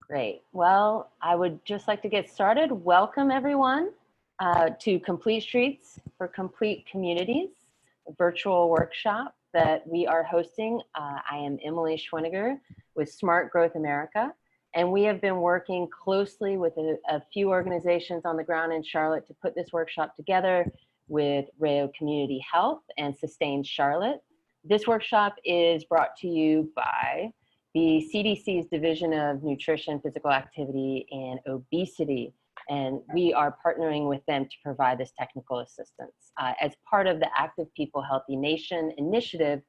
Great. Well, I would just like to get started. Welcome everyone to Complete Streets for Complete Communities, a virtual workshop that we are hosting. I am Emily Schwiniger with Smart Growth America, and we have been working closely with a few organizations on the ground in Charlotte to put this workshop together with Rayo Community Health and Sustain Charlotte. This workshop is brought to you by the CDC's Division of Nutrition, Physical Activity, and Obesity, and we are partnering with them to provide this technical assistance as part of the Active People Healthy Nation initiative,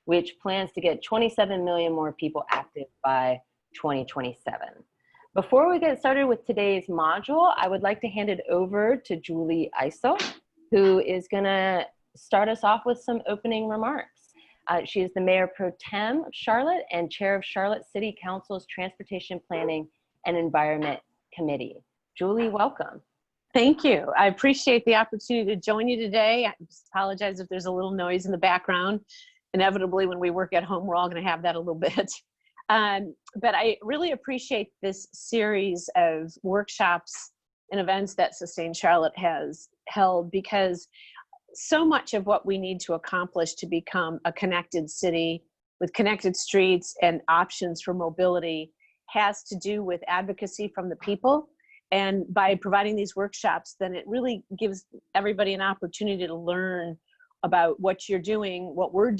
which plans to get 27 million more people active by 2027. Before we get started with today's module, I would like to hand it over to Julie Eisel, who is gonna start us off with some opening remarks. She is the Mayor Pro Tem of Charlotte and Chair of Charlotte City Council's Transportation Planning and Environment Committee. Julie, welcome. Thank you. I appreciate the opportunity to join you today. I just apologize if there's a little noise in the background. Inevitably, when we work at home, we're all going to have that a little bit. But I really appreciate this series of workshops and events that Sustain Charlotte has held, because so much of what we need to accomplish to become a connected city with connected streets and options for mobility has to do with advocacy from the people. And by providing these workshops, then it really gives everybody an opportunity to learn about what you're doing, what we're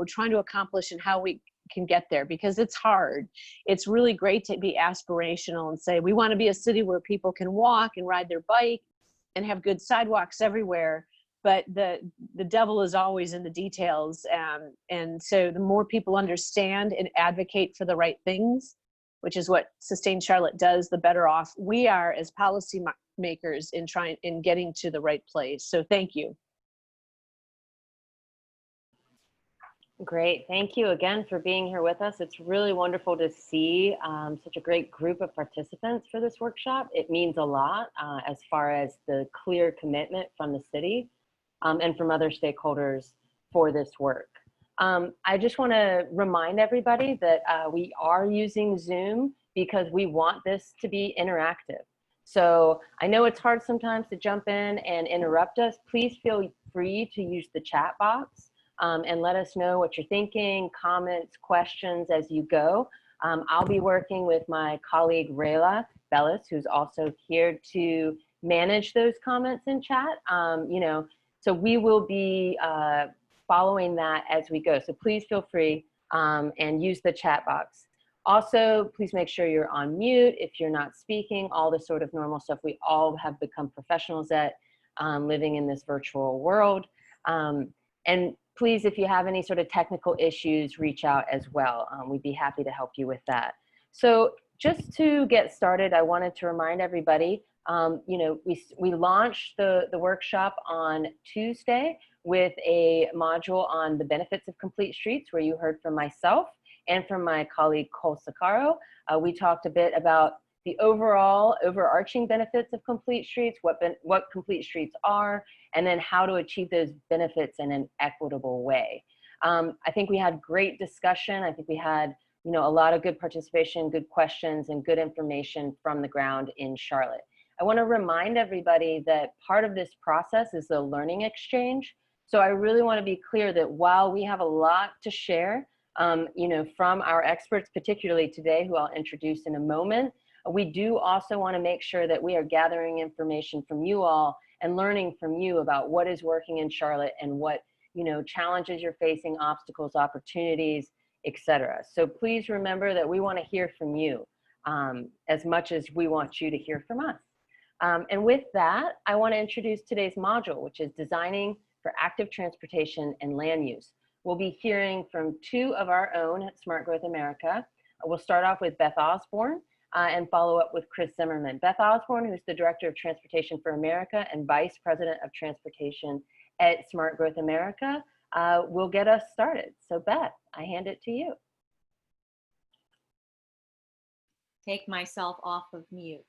trying to accomplish, and how we can get there, because it's hard. It's really great to be aspirational and say, we want to be a city where people can walk and ride their bike and have good sidewalks everywhere. But the devil is always in the details. And so the more people understand and advocate for the right things, which is what Sustain Charlotte does, the better off we are as policy makers in getting to the right place. So thank you. Great. Thank you again for being here with us. It's really wonderful to see such a great group of participants for this workshop. It means a lot as far as the clear commitment from the city and from other stakeholders for this work. I just want to remind everybody that we are using Zoom because we want this to be interactive. So I know it's hard sometimes to jump in and interrupt us. Please feel free to use the chat box and let us know what you're thinking, comments, questions as you go. I'll be working with my colleague Rayla Bellis, who's also here to manage those comments in chat. So we will be following that as we go. So please feel free and use the chat box. Also, please make sure you're on mute if you're not speaking, all the sort of normal stuff we all have become professionals at living in this virtual world. And please, if you have any sort of technical issues, reach out as well. We'd be happy to help you with that. So just to get started, I wanted to remind everybody, we launched the workshop on Tuesday with a module on the benefits of complete streets, where you heard from myself and from my colleague Cole Sakaro. We talked a bit about the overall overarching benefits of complete streets, what complete streets are, and then how to achieve those benefits in an equitable way. I think we had great discussion. I think we had a lot of good participation, good questions, and good information from the ground in Charlotte. I want to remind everybody that part of this process is the learning exchange. So I really want to be clear that while we have a lot to share, from our experts, particularly today, who I'll introduce in a moment, we do also want to make sure that we are gathering information from you all and learning from you about what is working in Charlotte and what challenges you're facing, obstacles, opportunities, etc. So please remember that we want to hear from you as much as we want you to hear from us. And with that, I want to introduce today's module, which is Designing for Active Transportation and Land Use. We'll be hearing from two of our own at Smart Growth America. We'll start off with Beth Osborne and follow up with Chris Zimmerman. Beth Osborne, who's the Director of Transportation for America and Vice President of Transportation at Smart Growth America, will get us started. So Beth, I hand it to you. Take myself off of mute.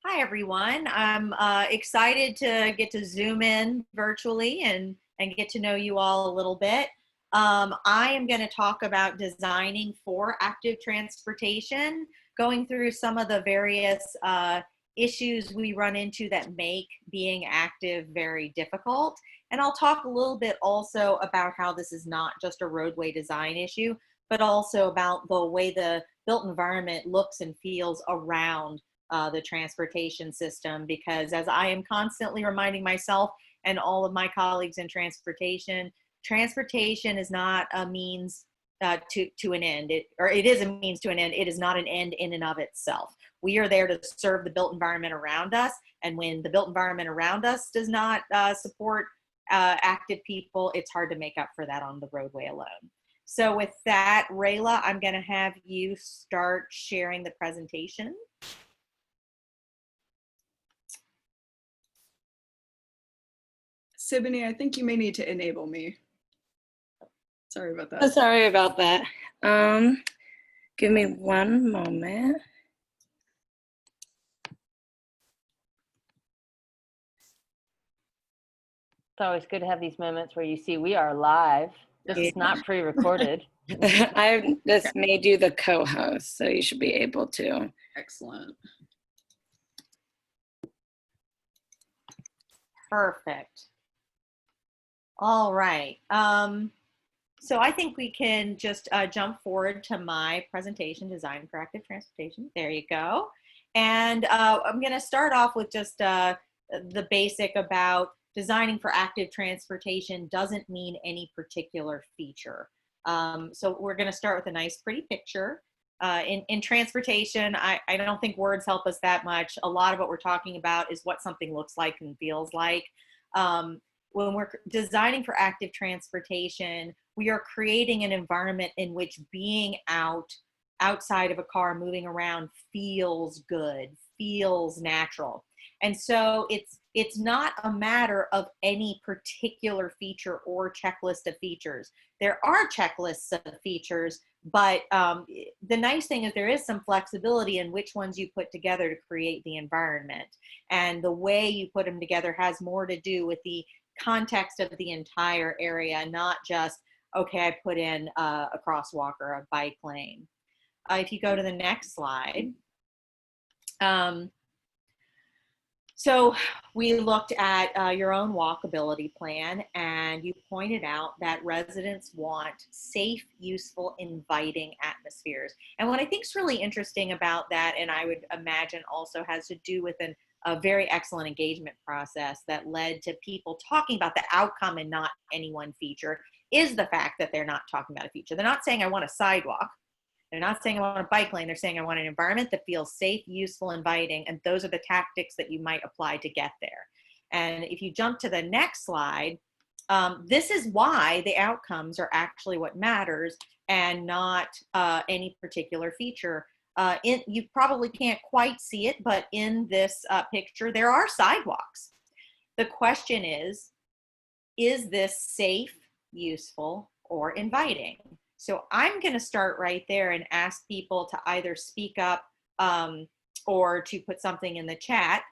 Hi, everyone. I'm excited to get to Zoom in virtually and get to know you all a little bit. I am going to talk about designing for active transportation. going through some of the various issues we run into that make being active very difficult. And I'll talk a little bit also about how this is not just a roadway design issue, but also about the way the built environment looks and feels around the transportation system. Because as I am constantly reminding myself and all of my colleagues in transportation, transportation is not a means to an end. It is a means to an end. It is not an end in and of itself. We are there to serve the built environment around us. And when the built environment around us does not support active people, it's hard to make up for that on the roadway alone. So with that, Rayla, I'm going to have you start sharing the presentation. Siboney, I think you may need to enable me. Sorry about that. Oh, sorry about that. Give me one moment. It's always good to have these moments where you see we are live. This is not pre-recorded. I just made you the co-host, so you should be able to. Excellent. Perfect. All right. So I think we can just jump forward to my presentation, Design for Active Transportation. There you go. And I'm going to start off with just the basic about designing for active transportation doesn't mean any particular feature. So we're going to start with a nice, pretty picture. In transportation, I don't think words help us that much. A lot of what we're talking about is what something looks like and feels like. When we're designing for active transportation, we are creating an environment in which being outside of a car, moving around, feels good, feels natural. And so it's not a matter of any particular feature or checklist of features. There are checklists of features, but the nice thing is there is some flexibility in which ones you put together to create the environment. And the way you put them together has more to do with the context of the entire area, not just, okay, I put in a crosswalk or a bike lane. If you go to the next slide. So we looked at your own walkability plan, and you pointed out that residents want safe, useful, inviting atmospheres. And what I think is really interesting about that, and I would imagine also has to do with a very excellent engagement process that led to people talking about the outcome and not any one feature, is the fact that they're not talking about a feature. They're not saying I want a sidewalk. They're not saying I want a bike lane. They're saying I want an environment that feels safe, useful, inviting, and those are the tactics that you might apply to get there. And if you jump to the next slide, this is why the outcomes are actually what matters and not any particular feature. You probably can't quite see it, but in this picture, there are sidewalks. The question is this safe, useful, or inviting? So I'm going to start right there and ask people to either speak up or to put something in the chat.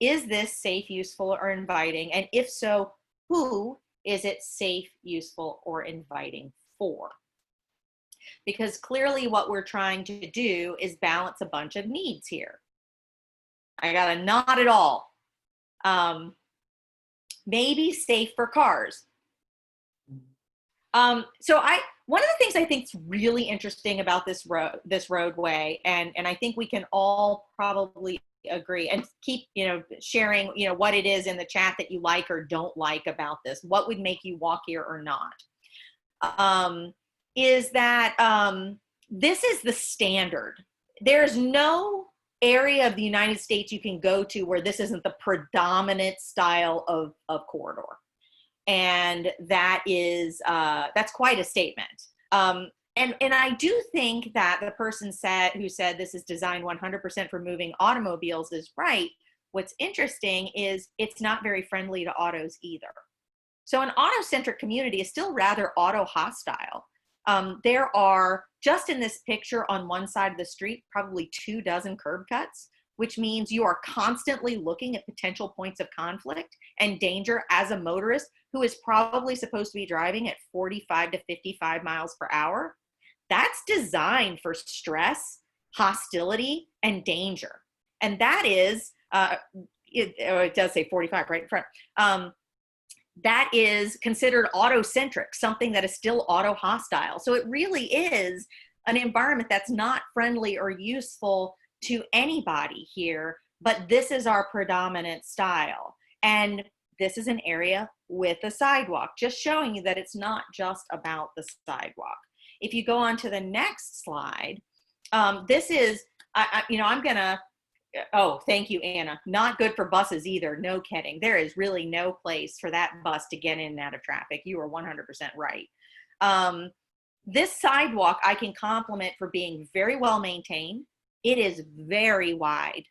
Is this safe, useful, or inviting? And if so, who is it safe, useful, or inviting for? Because clearly what we're trying to do is balance a bunch of needs here. I got a not at all. Maybe safe for cars. One of the things I think is really interesting about this roadway, and I think we can all probably agree, and keep sharing what it is in the chat that you like or don't like about this. What would make you walk here or not? Is that this is the standard. There's no area of the United States you can go to where this isn't the predominant style of corridor. And that is, that's quite a statement. And I do think that the person who said this is designed 100% for moving automobiles is right. What's interesting is it's not very friendly to autos either. So an auto-centric community is still rather auto-hostile. There are, just in this picture on one side of the street, probably 24 curb cuts, which means you are constantly looking at potential points of conflict and danger as a motorist who is probably supposed to be driving at 45 to 55 miles per hour. That's designed for stress hostility, and danger. And that is, it does say 45 right in front. That is considered autocentric, something that is still auto-hostile. So it really is an environment that's not friendly or useful to anybody here, but this is our predominant style. And this is an area with a sidewalk, just showing you that it's not just about the sidewalk. If you go on to the next slide, this is, I'm gonna, oh, thank you, Anna. Not good for buses either, no kidding. There is really no place for that bus to get in and out of traffic. You are 100% right. This sidewalk I can compliment for being very well maintained. It is very wide.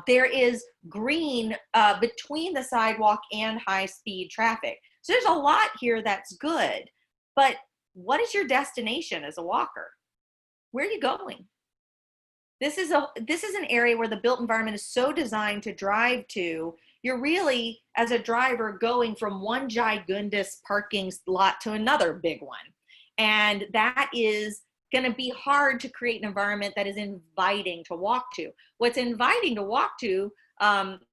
There is green between the sidewalk and high-speed traffic. So there's a lot here that's good. But what is your destination as a walker? Where are you going? This is an area where the built environment is so designed to drive to. You're really, as a driver, going from one gigundous parking lot to another big one. And that is going to be hard to create an environment that is inviting to walk to. What's inviting to walk to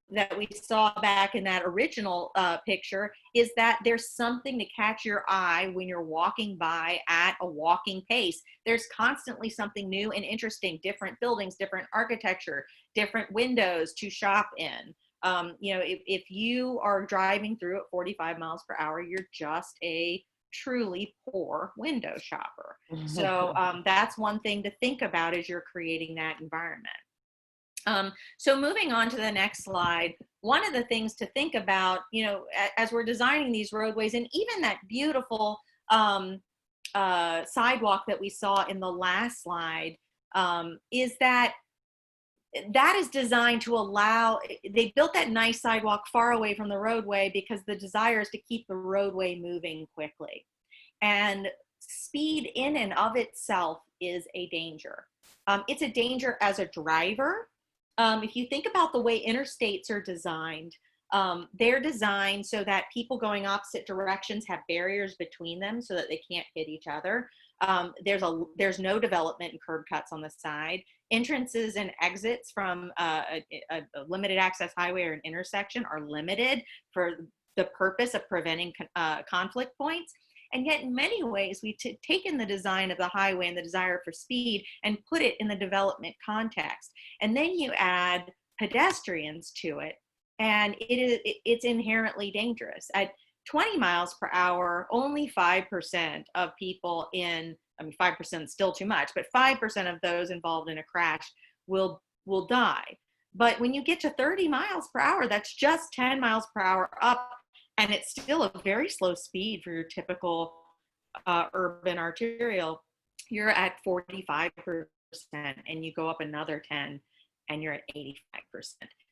that we saw back in that original picture is that there's something to catch your eye when you're walking by at a walking pace. There's constantly something new and interesting, different buildings, different architecture, different windows to shop in. If you are driving through at 45 miles per hour, you're just a truly poor window shopper. So that's one thing to think about as you're creating that environment. So moving on to the next slide, one of the things to think about, as we're designing these roadways, and even that beautiful sidewalk that we saw in the last slide, is that is designed to allow, they built that nice sidewalk far away from the roadway because the desire is to keep the roadway moving quickly. And speed in and of itself is a danger. It's a danger as a driver. If you think about the way interstates are designed, they're designed so that people going opposite directions have barriers between them so that they can't hit each other. There's no development and curb cuts on the side. Entrances and exits from a limited access highway or an intersection are limited for the purpose of preventing conflict points. And yet in many ways, we've taken the design of the highway and the desire for speed and put it in the development context. And then you add pedestrians to it, and it's inherently dangerous. At 20 miles per hour, only 5% of people 5% is still too much, but 5% of those involved in a crash will die. But when you get to 30 miles per hour, that's just 10 miles per hour up, and it's still a very slow speed for your typical urban arterial. You're at 45%, and you go up another 10, and you're at 85%.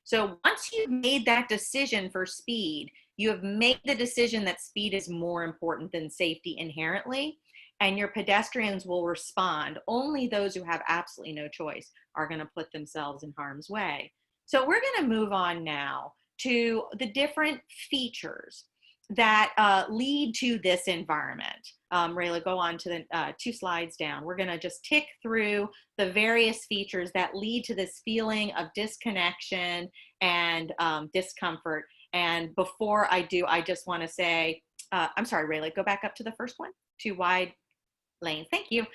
So once you've made that decision for speed, you have made the decision that speed is more important than safety inherently, and your pedestrians will respond. Only those who have absolutely no choice are going to put themselves in harm's way. So we're going to move on now to the different features that lead to this environment. Rayla, go on to the 2 slides down. We're going to just tick through the various features that lead to this feeling of disconnection and discomfort. And before I do, I just want to say, I'm sorry, Rayla, go back up to the first one, 2 wide lanes. Thank you.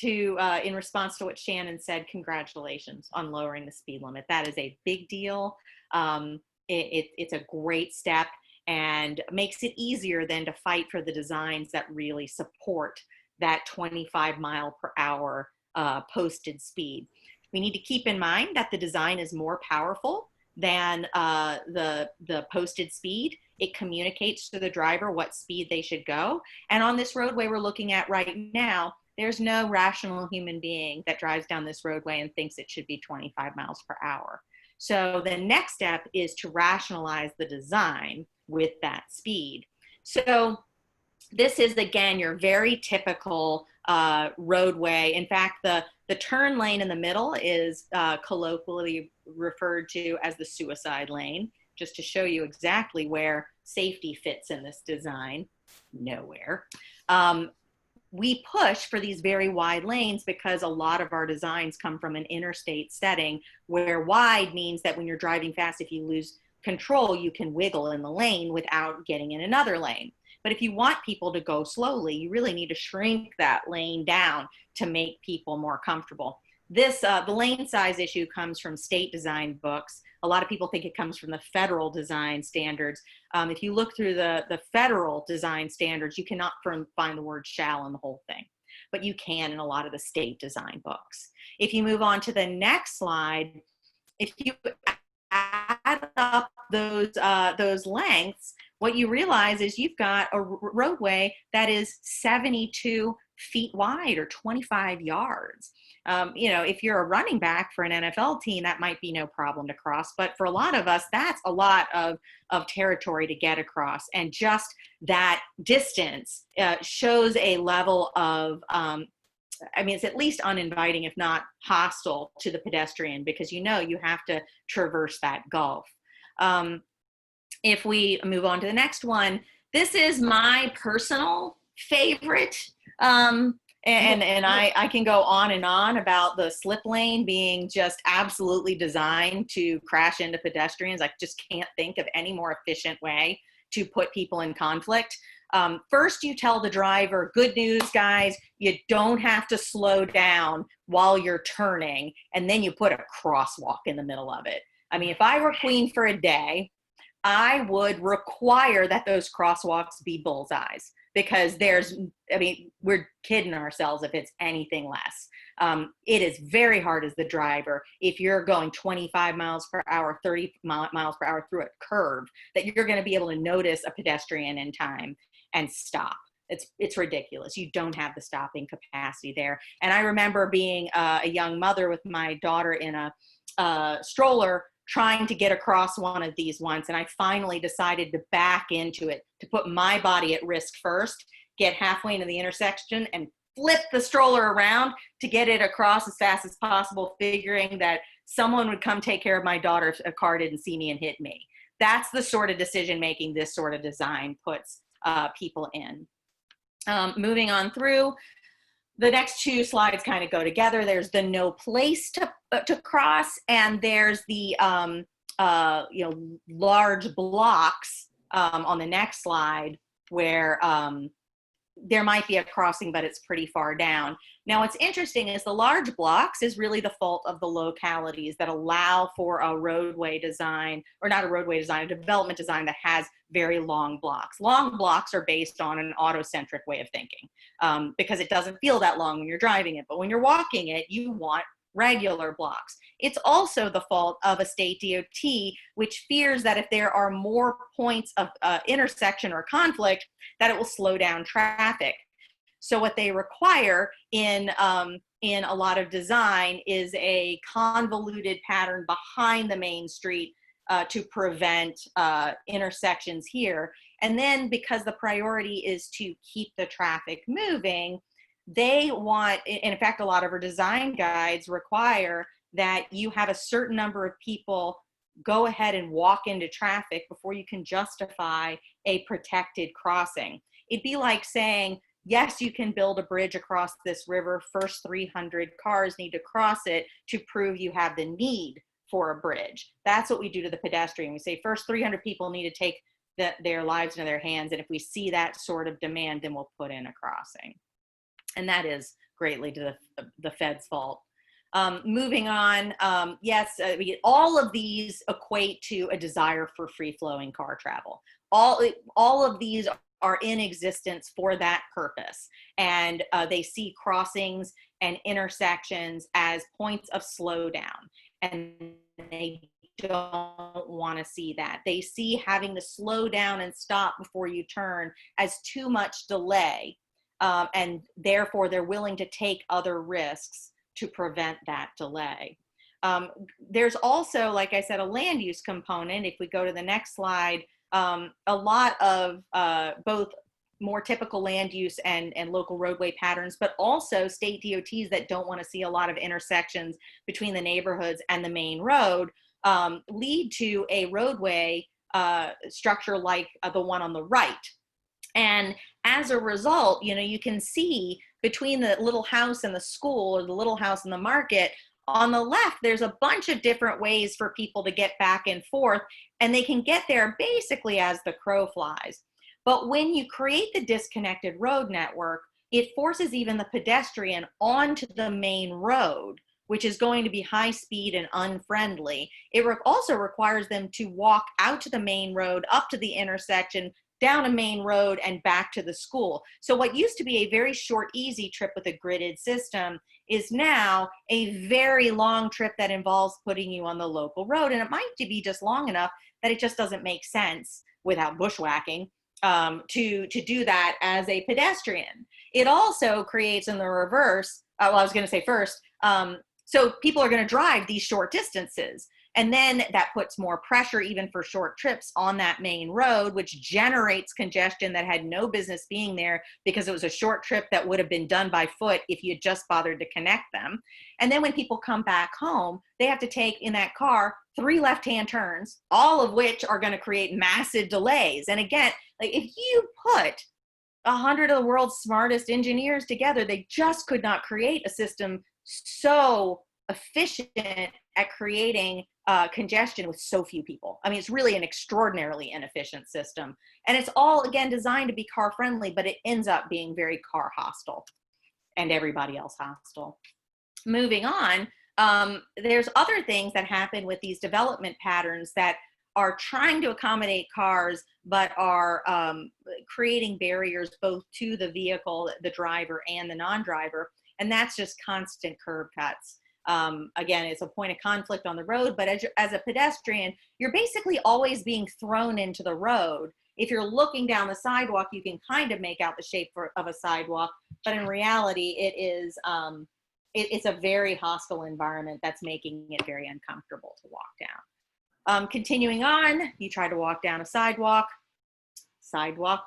In response to what Shannon said, congratulations on lowering the speed limit. That is a big deal. It's a great step and makes it easier then to fight for the designs that really support that 25 mile per hour posted speed. We need to keep in mind that the design is more powerful than the posted speed. It communicates to the driver what speed they should go. And on this roadway we're looking at right now, there's no rational human being that drives down this roadway and thinks it should be 25 miles per hour. So the next step is to rationalize the design with that speed. So this is, again, your very typical roadway. In fact, the turn lane in the middle is colloquially referred to as the suicide lane, just to show you exactly where safety fits in this design. Nowhere. we push for these very wide lanes because a lot of our designs come from an interstate setting where wide means that when you're driving fast, if you lose control, you can wiggle in the lane without getting in another lane. But if you want people to go slowly, you really need to shrink that lane down to make people more comfortable. This, the lane size issue comes from state design books. A lot of people think it comes from the federal design standards. If you look through the federal design standards, you cannot find the word shall in the whole thing, but you can in a lot of the state design books. If you move on to the next slide, if you add up those lengths, what you realize is you've got a roadway that is 72 feet wide or 25 yards. You know, if you're a running back for an NFL team, that might be no problem to cross. But for a lot of us, that's a lot of territory to get across. And just that distance shows a level of, I mean, it's at least uninviting, if not hostile to the pedestrian, because you know you have to traverse that gulf. If we move on to the next one, this is my personal favorite. And I can go on and on about the slip lane being just absolutely designed to crash into pedestrians. I just can't think of any more efficient way to put people in conflict. First, you tell the driver, good news, guys, you don't have to slow down while you're turning, and then you put a crosswalk in the middle of it. I mean, if I were queen for a day, I would require that those crosswalks be bullseyes, because I mean, we're kidding ourselves if it's anything less. It is very hard as the driver, if you're going 25 miles per hour, 30 miles per hour through a curve, that you're going to be able to notice a pedestrian in time and stop. It's ridiculous. You don't have the stopping capacity there. And I remember being a young mother with my daughter in a stroller, trying to get across one of these once, and I finally decided to back into it, to put my body at risk first, get halfway into the intersection and flip the stroller around to get it across as fast as possible, figuring that someone would come take care of my daughter if a car didn't see me and hit me. That's the sort of decision making this sort of design puts people in. Moving on through, the next two slides kind of go together. There's the no place to cross, and there's the you know, large blocks on the next slide where there might be a crossing, but it's pretty far down. Now, what's interesting is the large blocks is really the fault of the localities that allow for a roadway design, or not a roadway design, a development design that has very long blocks. Long blocks are based on an autocentric way of thinking, because it doesn't feel that long when you're driving it, but when you're walking it, you want regular blocks. It's also the fault of a state DOT, which fears that if there are more points of intersection or conflict, that it will slow down traffic. So what they require in a lot of design is a convoluted pattern behind the main street to prevent intersections here. And then because the priority is to keep the traffic moving, they want, and in fact, a lot of our design guides require that you have a certain number of people go ahead and walk into traffic before you can justify a protected crossing. It'd be like saying, yes, you can build a bridge across this river. First 300 cars need to cross it to prove you have the need for a bridge. That's what we do to the pedestrian. We say first 300 people need to take their lives into their hands. And if we see that sort of demand, then we'll put in a crossing. And that is greatly to the Fed's fault. Moving on, yes, all of these equate to a desire for free-flowing car travel. All of these are in existence for that purpose. And they see crossings and intersections as points of slowdown. And they don't want to see that. They see having to slow down and stop before you turn as too much delay. And therefore, they're willing to take other risks to prevent that delay. There's also, like I said, a land use component. If we go to the next slide, a lot of both more typical land use and local roadway patterns, but also state DOTs that don't want to see a lot of intersections between the neighborhoods and the main road, lead to a roadway structure like the one on the right. And as a result, you can see between the little house and the school, or the little house and the market, on the left, there's a bunch of different ways for people to get back and forth, and they can get there basically as the crow flies. But when you create the disconnected road network, it forces even the pedestrian onto the main road, which is going to be high speed and unfriendly. It also requires them to walk out to the main road, up to the intersection, down a main road, and back to the school. So what used to be a very short, easy trip with a gridded system is now a very long trip that involves putting you on the local road. And it might be just long enough that it just doesn't make sense without bushwhacking to do that as a pedestrian. It also creates in the reverse, well, I was going to say first, so people are going to drive these short distances. And then that puts more pressure even for short trips on that main road, which generates congestion that had no business being there because it was a short trip that would have been done by foot if you had just bothered to connect them. And then when people come back home, they have to take in that car 3 left-hand turns, all of which are going to create massive delays. And again, like if you put 100 of the world's smartest engineers together, they just could not create a system so efficient at creating congestion with so few people. I mean, it's really an extraordinarily inefficient system. And it's all, again, designed to be car friendly, but it ends up being very car hostile and everybody else hostile. Moving on, there's other things that happen with these development patterns that are trying to accommodate cars, but are creating barriers both to the vehicle, the driver, and the non-driver. And that's just constant curb cuts. Again, it's a point of conflict on the road, but as a pedestrian, you're basically always being thrown into the road. If you're looking down the sidewalk, you can kind of make out the shape of a sidewalk, but in reality, it's a very hostile environment that's making it very uncomfortable to walk down. Continuing on, you try to walk down a sidewalk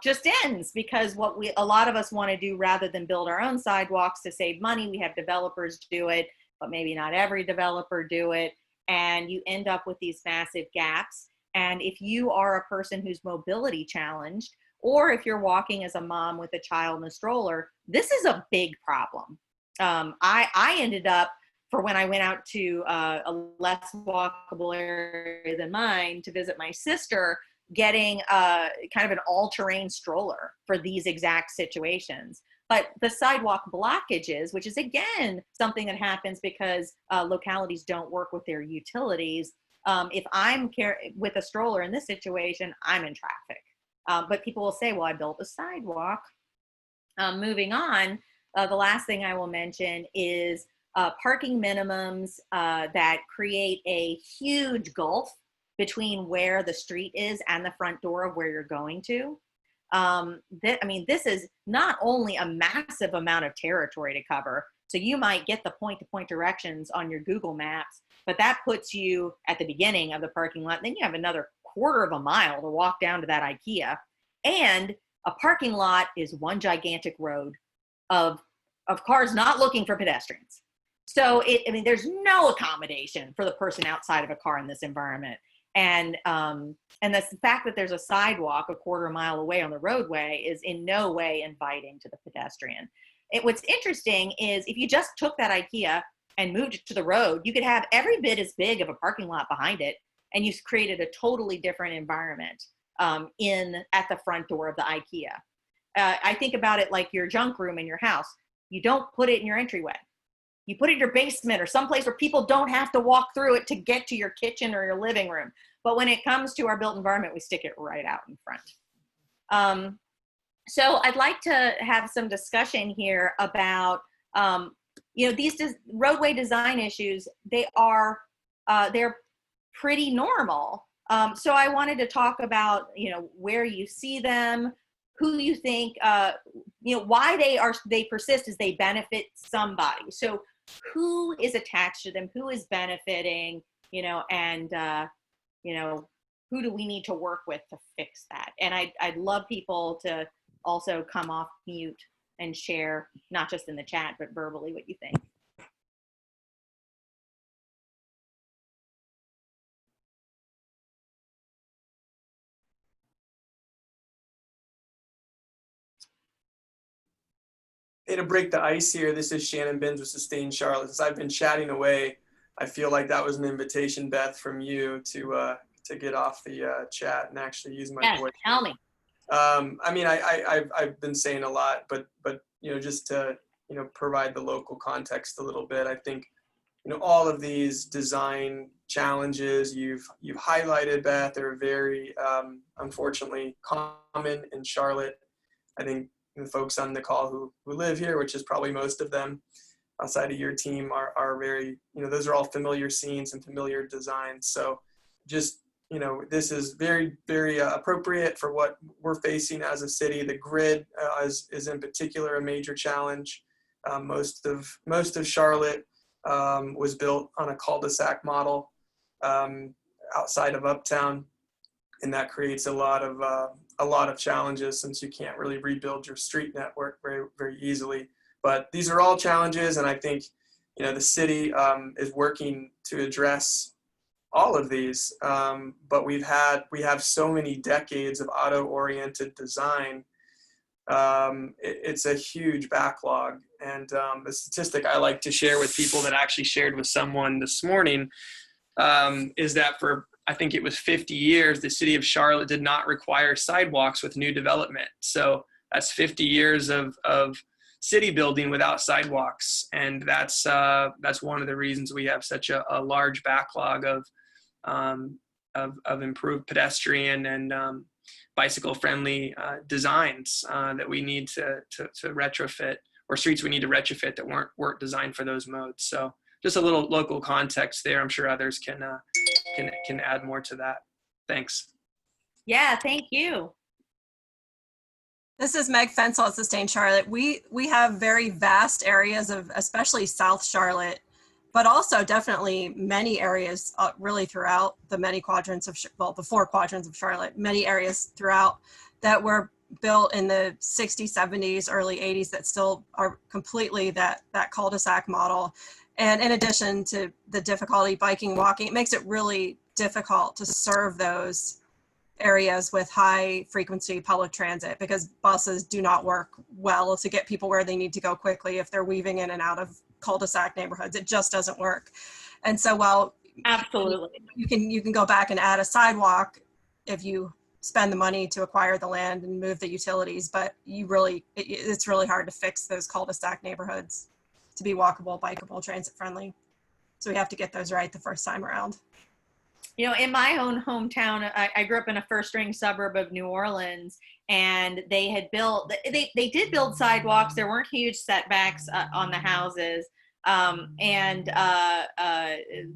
just ends, because what a lot of us want to do, rather than build our own sidewalks to save money, we have developers do it, but maybe not every developer do it, and you end up with these massive gaps. And if you are a person who's mobility challenged, or if you're walking as a mom with a child in a stroller, this is a big problem. I ended up, for when I went out to a less walkable area than mine to visit my sister, getting kind of an all-terrain stroller for these exact situations. But the sidewalk blockages, which is again something that happens because localities don't work with their utilities. If I'm with a stroller in this situation, I'm in traffic. But people will say, well, I built a sidewalk. Moving on, the last thing I will mention is parking minimums that create a huge gulf between where the street is and the front door of where you're going to. This is not only a massive amount of territory to cover, so you might get the point-to-point directions on your Google Maps, but that puts you at the beginning of the parking lot. Then you have another quarter of a mile to walk down to that IKEA. And a parking lot is one gigantic road of cars not looking for pedestrians. So there's no accommodation for the person outside of a car in this environment. And the fact that there's a sidewalk a quarter mile away on the roadway is in no way inviting to the pedestrian. What's interesting is if you just took that IKEA and moved it to the road, you could have every bit as big of a parking lot behind it, and you've created a totally different environment at the front door of the IKEA. I think about it like your junk room in your house. You don't put it in your entryway. You put it in your basement or someplace where people don't have to walk through it to get to your kitchen or your living room. But when it comes to our built environment, we stick it right out in front. So I'd like to have some discussion here about, these roadway design issues. They're pretty normal. So I wanted to talk about, where you see them, who you think, why they persist as they benefit somebody. So who is attached to them, who is benefiting, and who do we need to work with to fix that? And I'd love people to also come off mute and share, not just in the chat, but verbally, what you think. Hey, to break the ice here, this is Shannon Binns with Sustain Charlotte. As I've been chatting away, I feel like that was an invitation, Beth, from you to get off the chat and actually use my voice. Tell me. I mean, I've been saying a lot, but just to provide the local context a little bit, I think all of these design challenges you've highlighted, Beth, are very unfortunately common in Charlotte. I think the folks on the call who live here, which is probably most of them outside of your team, are very, those are all familiar scenes and familiar designs. So just, this is very, very appropriate for what we're facing as a city. The grid is in particular a major challenge. Most of Charlotte was built on a cul-de-sac model outside of Uptown, and that creates a lot of challenges since you can't really rebuild your street network very, very easily. But these are all challenges, and I think the city is working to address all of these. But we have so many decades of auto-oriented design. It's a huge backlog, and the statistic I like to share with people that I actually shared with someone this morning is that for, I think it was 50 years, the city of Charlotte did not require sidewalks with new development. So that's 50 years of city building without sidewalks, and that's one of the reasons we have such a large backlog of improved pedestrian and bicycle-friendly designs that we need to retrofit, or streets we need to retrofit that weren't designed for those modes. So just a little local context there. I'm sure others can add more to that. Thanks. Yeah, thank you. This is Meg Fensel at Sustain Charlotte. We have very vast areas of, especially South Charlotte, but also definitely many areas really throughout the many quadrants of, the 4 quadrants of Charlotte, many areas throughout that were built in the 60s, 70s, early 80s that still are completely that cul-de-sac model. And in addition to the difficulty biking, walking, it makes it really difficult to serve those areas with high frequency public transit, because buses do not work well to get people where they need to go quickly if they're weaving in and out of cul-de-sac neighborhoods. It just doesn't work. And so while absolutely you can go back and add a sidewalk if you spend the money to acquire the land and move the utilities, but it's really hard to fix those cul-de-sac neighborhoods to be walkable, bikeable, transit friendly. So we have to get those right the first time around. In my own hometown, I grew up in a first-ring suburb of New Orleans, and they did build sidewalks. There weren't huge setbacks on the houses, and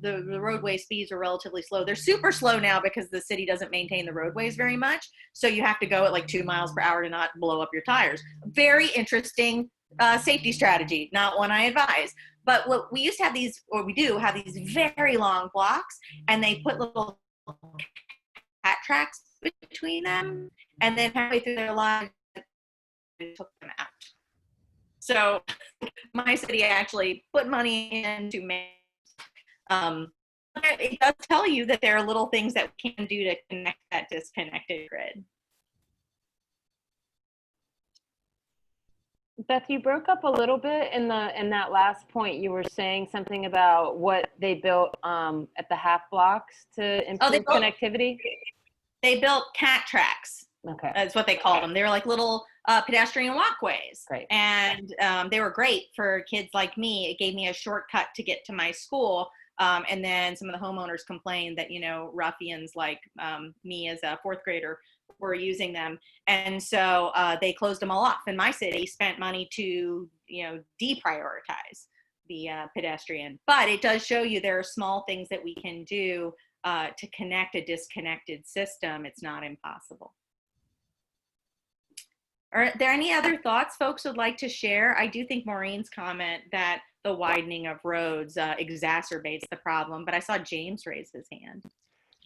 the roadway speeds are relatively slow. They're super slow now because the city doesn't maintain the roadways very much, so you have to go at like 2 miles per hour to not blow up your tires. Very interesting safety strategy, not one I advise. But what we used to have these, or we do have these very long blocks, and they put little cat tracks between them, and then halfway through their lives, they took them out. So my city actually put money in to make, it does tell you that there are little things that we can do to connect that disconnected grid. Beth, you broke up a little bit in that last point. You were saying something about what they built at the half blocks to improve connectivity. They built cat tracks. Okay, that's what they called them. They were like little pedestrian walkways. Great. And they were great for kids like me. It gave me a shortcut to get to my school. And then some of the homeowners complained that ruffians like me as a 4th grader were using them, and so they closed them all off. And my city spent money to deprioritize the pedestrian. But it does show you there are small things that we can do to connect a disconnected system. It's not impossible. Are there any other thoughts folks would like to share? I do think Maureen's comment that the widening of roads exacerbates the problem, but I saw James raise his hand.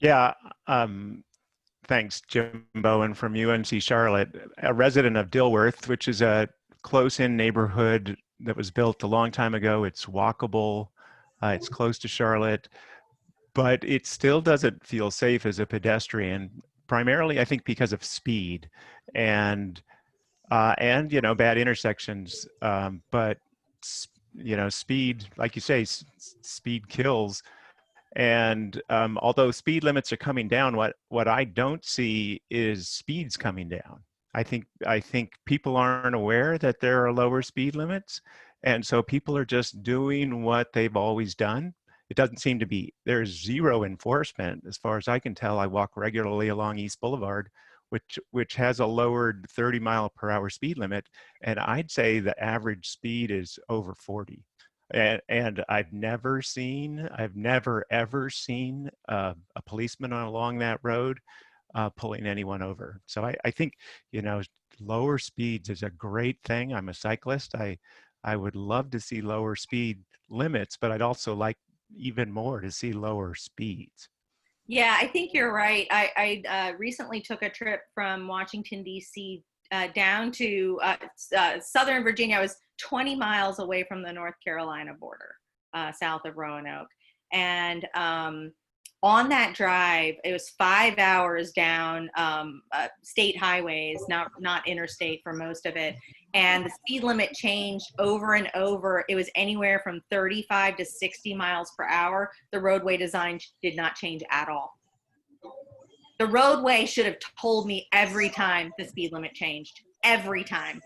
Yeah. Thanks, Jim Bowen from UNC Charlotte, a resident of Dilworth, which is a close-in neighborhood that was built a long time ago. It's walkable, it's close to Charlotte, but it still doesn't feel safe as a pedestrian, primarily I think because of speed. And and bad intersections. But speed, like you say, speed kills. And although speed limits are coming down, what I don't see is speeds coming down. I think people aren't aware that there are lower speed limits, and so people are just doing what they've always done. It doesn't seem to be, there's zero enforcement as far as I can tell. I walk regularly along East Boulevard, which has a lowered 30-mile-per-hour speed limit, and I'd say the average speed is over 40. And I've never ever seen a policeman along that road pulling anyone over. So I think, lower speeds is a great thing. I'm a cyclist. I would love to see lower speed limits, but I'd also like even more to see lower speeds. Yeah, I think you're right. I recently took a trip from Washington, D.C. Down to Southern Virginia. I was 20 miles away from the North Carolina border, south of Roanoke. And on that drive, it was 5 hours down state highways, not interstate for most of it. And the speed limit changed over and over. It was anywhere from 35 to 60 miles per hour. The roadway design did not change at all. The roadway should have told me every time the speed limit changed, every time,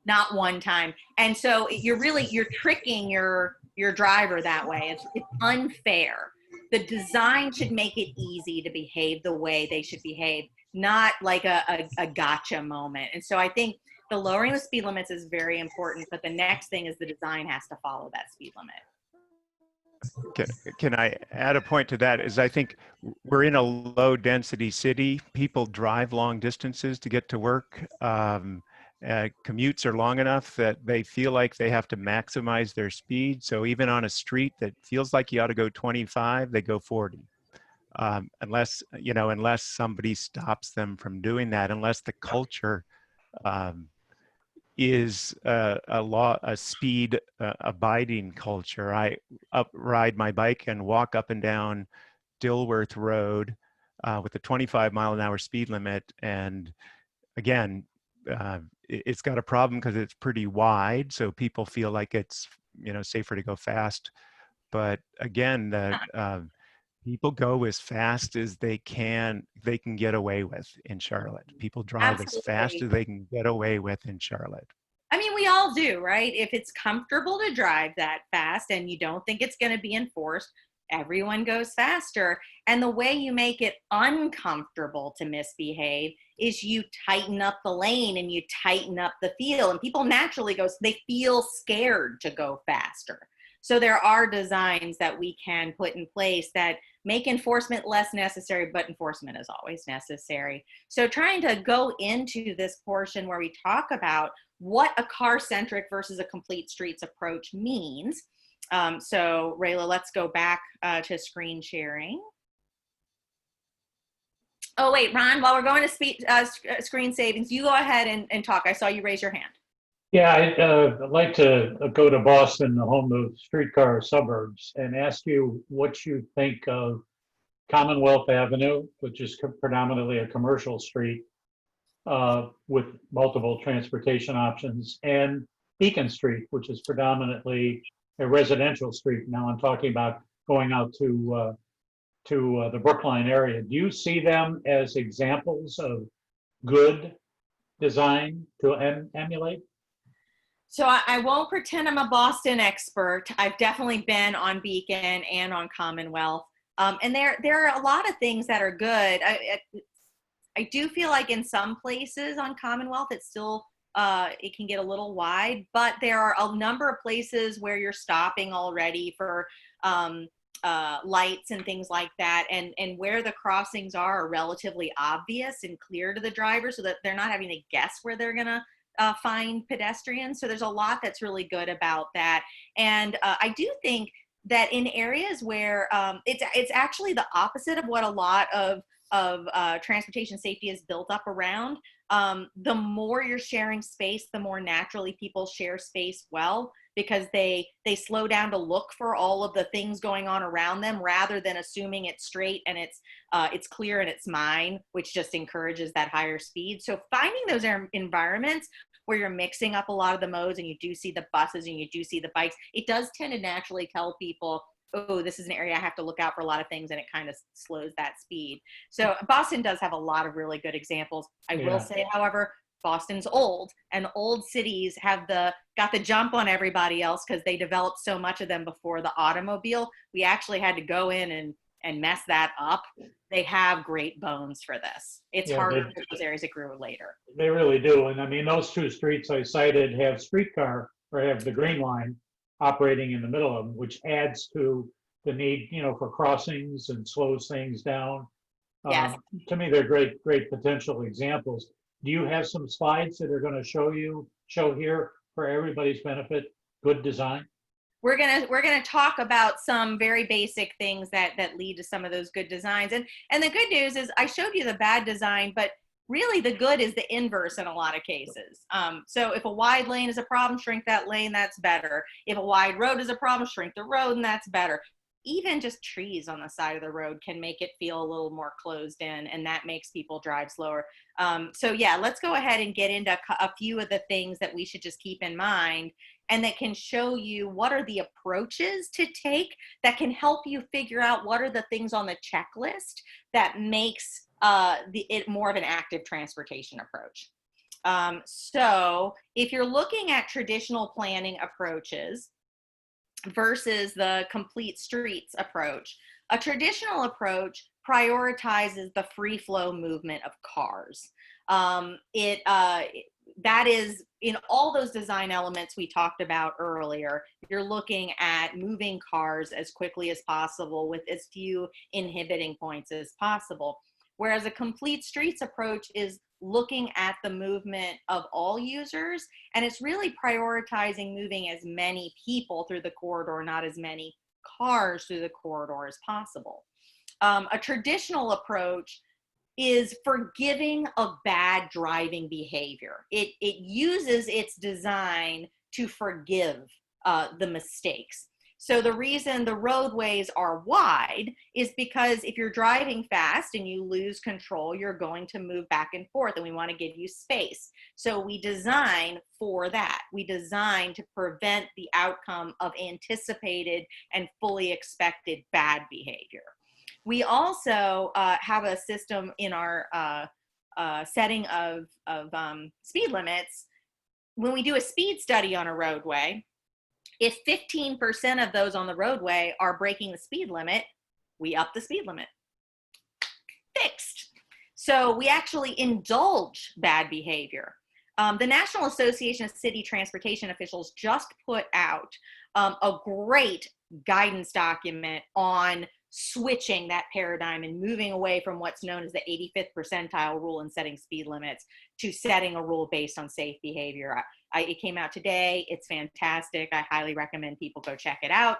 not one time. And so you're tricking your driver that way. It's unfair. The design should make it easy to behave the way they should behave, not like a gotcha moment. And so I think the lowering the speed limits is very important, but the next thing is the design has to follow that speed limit. Can I add a point to that? Is I think we're in a low density city. People drive long distances to get to work. Commutes are long enough that they feel like they have to maximize their speed. So even on a street that feels like you ought to go 25, they go 40. Unless somebody stops them from doing that, unless the culture is a speed abiding culture. I ride my bike and walk up and down Dilworth Road with a 25-mile-an-hour speed limit, and again, it's got a problem because it's pretty wide, so people feel like it's safer to go fast. But again, people go as fast as they can get away with in Charlotte. People drive Absolutely. as fast as they can get away with in Charlotte. I mean, we all do, right? If it's comfortable to drive that fast and you don't think it's going to be enforced, everyone goes faster. And the way you make it uncomfortable to misbehave is you tighten up the lane and you tighten up the feel. And people naturally they feel scared to go faster. So there are designs that we can put in place that make enforcement less necessary, but enforcement is always necessary. So trying to go into this portion where we talk about what a car-centric versus a complete streets approach means. So Rayla, let's go back to screen sharing. Oh wait, Ron, while we're going to screen savings, you go ahead and talk. I saw you raise your hand. Yeah, I'd like to go to Boston, the home of streetcar suburbs, and ask you what you think of Commonwealth Avenue, which is predominantly a commercial street with multiple transportation options, and Beacon Street, which is predominantly a residential street. Now I'm talking about going out to the Brookline area. Do you see them as examples of good design to emulate? So I won't pretend I'm a Boston expert. I've definitely been on Beacon and on Commonwealth. And there are a lot of things that are good. I do feel like in some places on Commonwealth, it's still, it can get a little wide, but there are a number of places where you're stopping already for lights and things like that. And where the crossings are relatively obvious and clear to the driver so that they're not having to guess where they're gonna find pedestrians. So there's a lot that's really good about that. And I do think that in areas where it's actually the opposite of what a lot of transportation safety is built up around. The more you're sharing space, the more naturally people share space well, because they slow down to look for all of the things going on around them rather than assuming it's straight and it's clear and it's mine, which just encourages that higher speed. So finding those environments where you're mixing up a lot of the modes and you do see the buses and you do see the bikes, it does tend to naturally tell people, oh, this is an area I have to look out for a lot of things, and it kind of slows that speed. So Boston does have a lot of really good examples. I will say, however, Boston's old, and old cities have got the jump on everybody else because they developed so much of them before the automobile. We actually had to go in and mess that up. They have great bones for this. It's harder for those areas that grew later. They really do. And I mean, those two streets I cited have streetcar, or have the Green Line operating in the middle of them, which adds to the need, you know, for crossings and slows things down. Yes. To me, they're great potential examples. Do you have some slides that are going to show here for everybody's benefit, good design? We're gonna talk about some very basic things that lead to some of those good designs. And the good news is I showed you the bad design, but really the good is the inverse in a lot of cases. So if a wide lane is a problem, shrink that lane, that's better. If a wide road is a problem, shrink the road, and that's better. Even just trees on the side of the road can make it feel a little more closed in, and that makes people drive slower. So yeah, let's go ahead and get into a few of the things that we should just keep in mind, and that can show you what are the approaches to take that can help you figure out what are the things on the checklist that makes it more of an active transportation approach. So if you're looking at traditional planning approaches versus the complete streets approach, a traditional approach prioritizes the free flow movement of cars. That is in all those design elements we talked about earlier. You're looking at moving cars as quickly as possible with as few inhibiting points as possible. Whereas a complete streets approach is looking at the movement of all users, and it's really prioritizing moving as many people through the corridor, not as many cars through the corridor as possible. A traditional approach is forgiving of bad driving behavior. It uses its design to forgive the mistakes. So the reason the roadways are wide is because if you're driving fast and you lose control, you're going to move back and forth, and we want to give you space. So we design for that. We design to prevent the outcome of anticipated and fully expected bad behavior. We also have a system in our setting of speed limits. When we do a speed study on a roadway, if 15% of those on the roadway are breaking the speed limit, we up the speed limit. Fixed. So we actually indulge bad behavior. The National Association of City Transportation Officials just put out a great guidance document on switching that paradigm and moving away from what's known as the 85th percentile rule in setting speed limits to setting a rule based on safe behavior. It came out today. It's fantastic. I highly recommend people go check it out.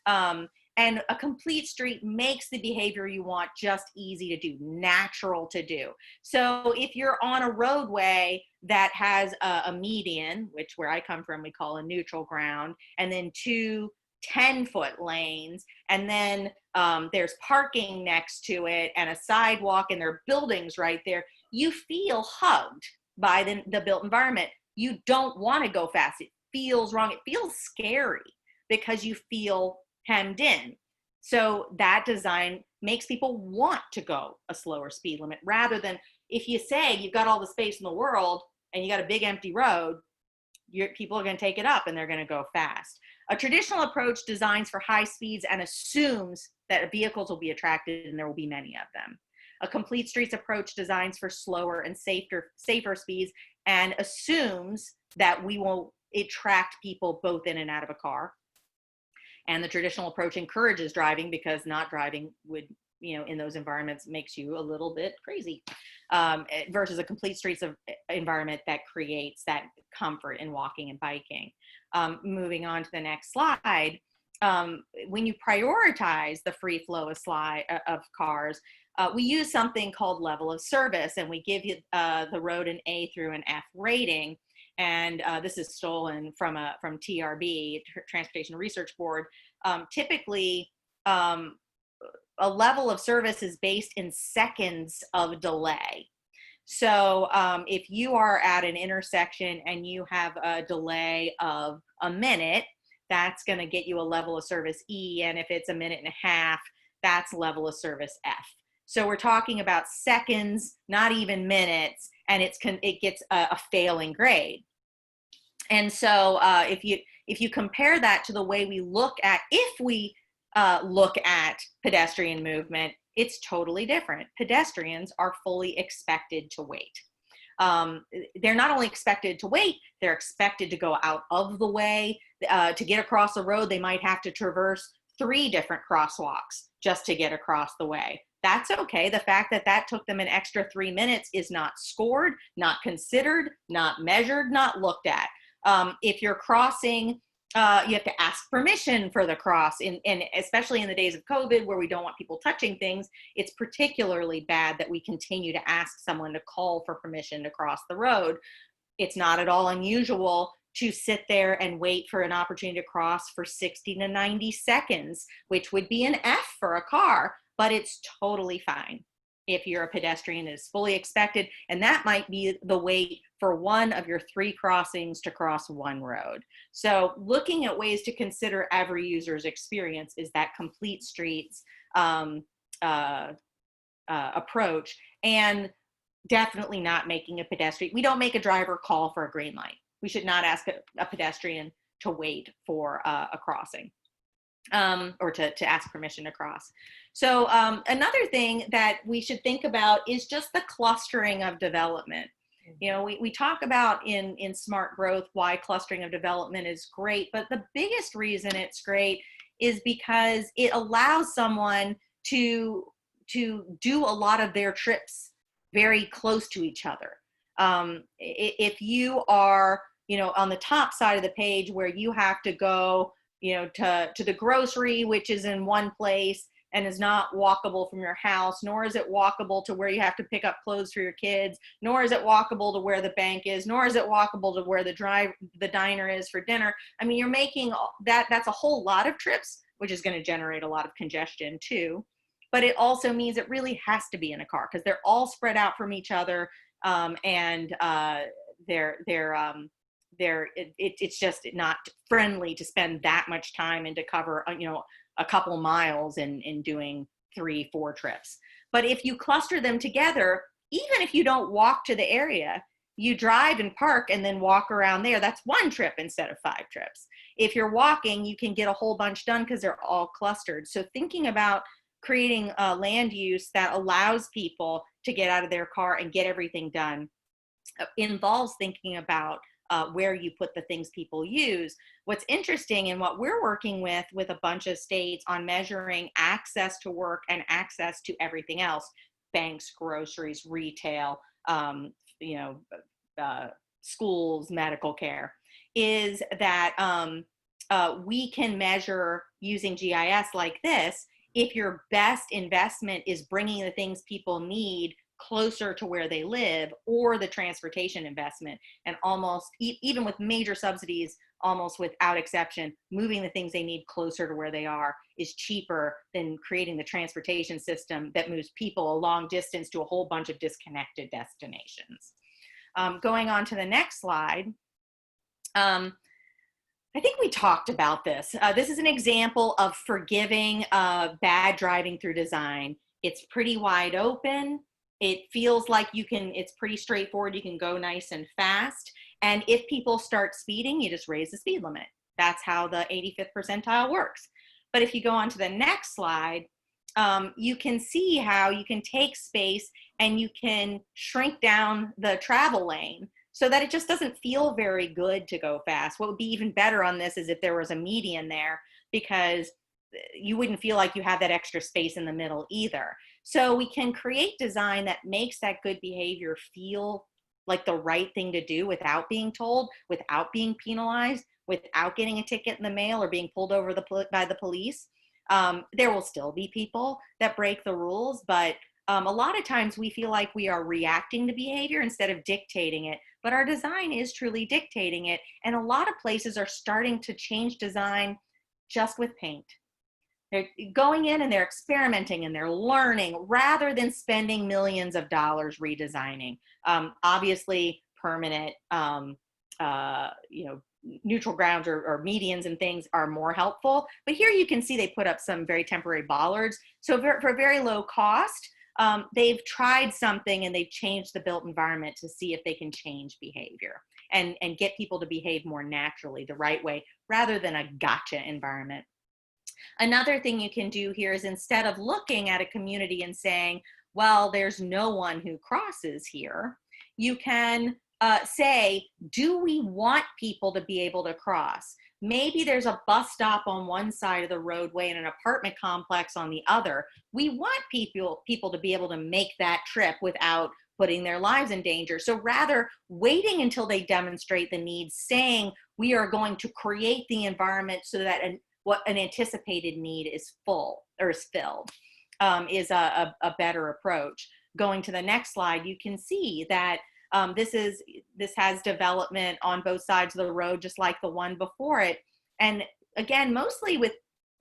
And a complete street makes the behavior you want just easy to do, natural to do. So if you're on a roadway that has a median, which where I come from, we call a neutral ground, and then two 10-foot lanes, and then there's parking next to it and a sidewalk, and there are buildings right there, you feel hugged by the built environment. You don't want to go fast. It feels wrong. It feels scary because you feel hemmed in. So that design makes people want to go a slower speed limit, rather than if you say you've got all the space in the world and you got a big empty road, people are going to take it up and they're going to go fast. A traditional approach designs for high speeds and assumes that vehicles will be attracted and there will be many of them. A complete streets approach designs for slower and safer speeds and assumes that we will attract people both in and out of a car. And the traditional approach encourages driving because not driving would, in those environments makes you a little bit crazy. Versus a complete streets environment that creates that comfort in walking and biking. Moving on to the next slide, when you prioritize the free flow of cars, we use something called level of service, and we give you the road an A through an F rating. And this is stolen from TRB, Transportation Research Board. Typically, a level of service is based in seconds of delay. So if you are at an intersection and you have a delay of a minute, that's going to get you a level of service E. And if it's a minute and a half, that's level of service F. So we're talking about seconds, not even minutes, and it gets a failing grade. And so if you compare that to the way we look at, if we look at pedestrian movement, it's totally different. Pedestrians are fully expected to wait. They're not only expected to wait, they're expected to go out of the way. To get across the road, they might have to traverse 3 different crosswalks just to get across the way. That's okay. The fact that that took them an extra 3 minutes is not scored, not considered, not measured, not looked at. If you're crossing, you have to ask permission for the cross, and especially in the days of COVID where we don't want people touching things, it's particularly bad that we continue to ask someone to call for permission to cross the road. It's not at all unusual to sit there and wait for an opportunity to cross for 60 to 90 seconds, which would be an F for a car, but it's totally fine. If you're a pedestrian, it is fully expected, and that might be the wait for one of your 3 crossings to cross one road. So looking at ways to consider every user's experience is that complete streets approach, and definitely not making a pedestrian. We don't make a driver call for a green light. We should not ask a pedestrian to wait for a crossing. Or to ask permission to cross. So another thing that we should think about is just the clustering of development. You know, we talk about in smart growth why clustering of development is great, but the biggest reason it's great is because it allows someone to do a lot of their trips very close to each other. If you are, you know, on the top side of the page where you have to go, you know, to the grocery, which is in one place and is not walkable from your house, nor is it walkable to where you have to pick up clothes for your kids, nor is it walkable to where the bank is, nor is it walkable to where the diner is for dinner. I mean, you're making that's a whole lot of trips, which is going to generate a lot of congestion too. But it also means it really has to be in a car because they're all spread out from each other, and it's just not friendly to spend that much time and to cover, you know, a couple miles in doing 3-4 trips. But if you cluster them together, even if you don't walk to the area, you drive and park and then walk around there, that's 1 trip instead of 5 trips. If you're walking, you can get a whole bunch done because they're all clustered. So thinking about creating a land use that allows people to get out of their car and get everything done involves thinking about where you put the things people use. What's interesting and what we're working with a bunch of states on measuring access to work and access to everything else, banks, groceries, retail, you know, schools, medical care, is that we can measure using GIS like this if your best investment is bringing the things people need closer to where they live, or the transportation investment. And almost, even with major subsidies, almost without exception, moving the things they need closer to where they are is cheaper than creating the transportation system that moves people a long distance to a whole bunch of disconnected destinations. Going on to the next slide. I think we talked about this. This is an example of forgiving bad driving through design. It's pretty wide open. It feels like it's pretty straightforward. You can go nice and fast. And if people start speeding, you just raise the speed limit. That's how the 85th percentile works. But if you go on to the next slide, you can see how you can take space and you can shrink down the travel lane so that it just doesn't feel very good to go fast. What would be even better on this is if there was a median there, because you wouldn't feel like you have that extra space in the middle either. So we can create design that makes that good behavior feel like the right thing to do without being told, without being penalized, without getting a ticket in the mail or being pulled over by the police. There will still be people that break the rules, but a lot of times we feel like we are reacting to behavior instead of dictating it, but our design is truly dictating it. And a lot of places are starting to change design just with paint. They're going in and they're experimenting and they're learning rather than spending millions of dollars redesigning. Obviously, permanent, neutral grounds or medians and things are more helpful. But here you can see they put up some very temporary bollards. So for very low cost, they've tried something and they've changed the built environment to see if they can change behavior and get people to behave more naturally, the right way, rather than a gotcha environment. Another thing you can do here is, instead of looking at a community and saying, well, there's no one who crosses here, you can say, do we want people to be able to cross? Maybe there's a bus stop on one side of the roadway and an apartment complex on the other. We want people to be able to make that trip without putting their lives in danger. So rather waiting until they demonstrate the need, saying we are going to create the environment so that what an anticipated need is filled, is a better approach. Going to the next slide, you can see that this has development on both sides of the road, just like the one before it. And again, mostly with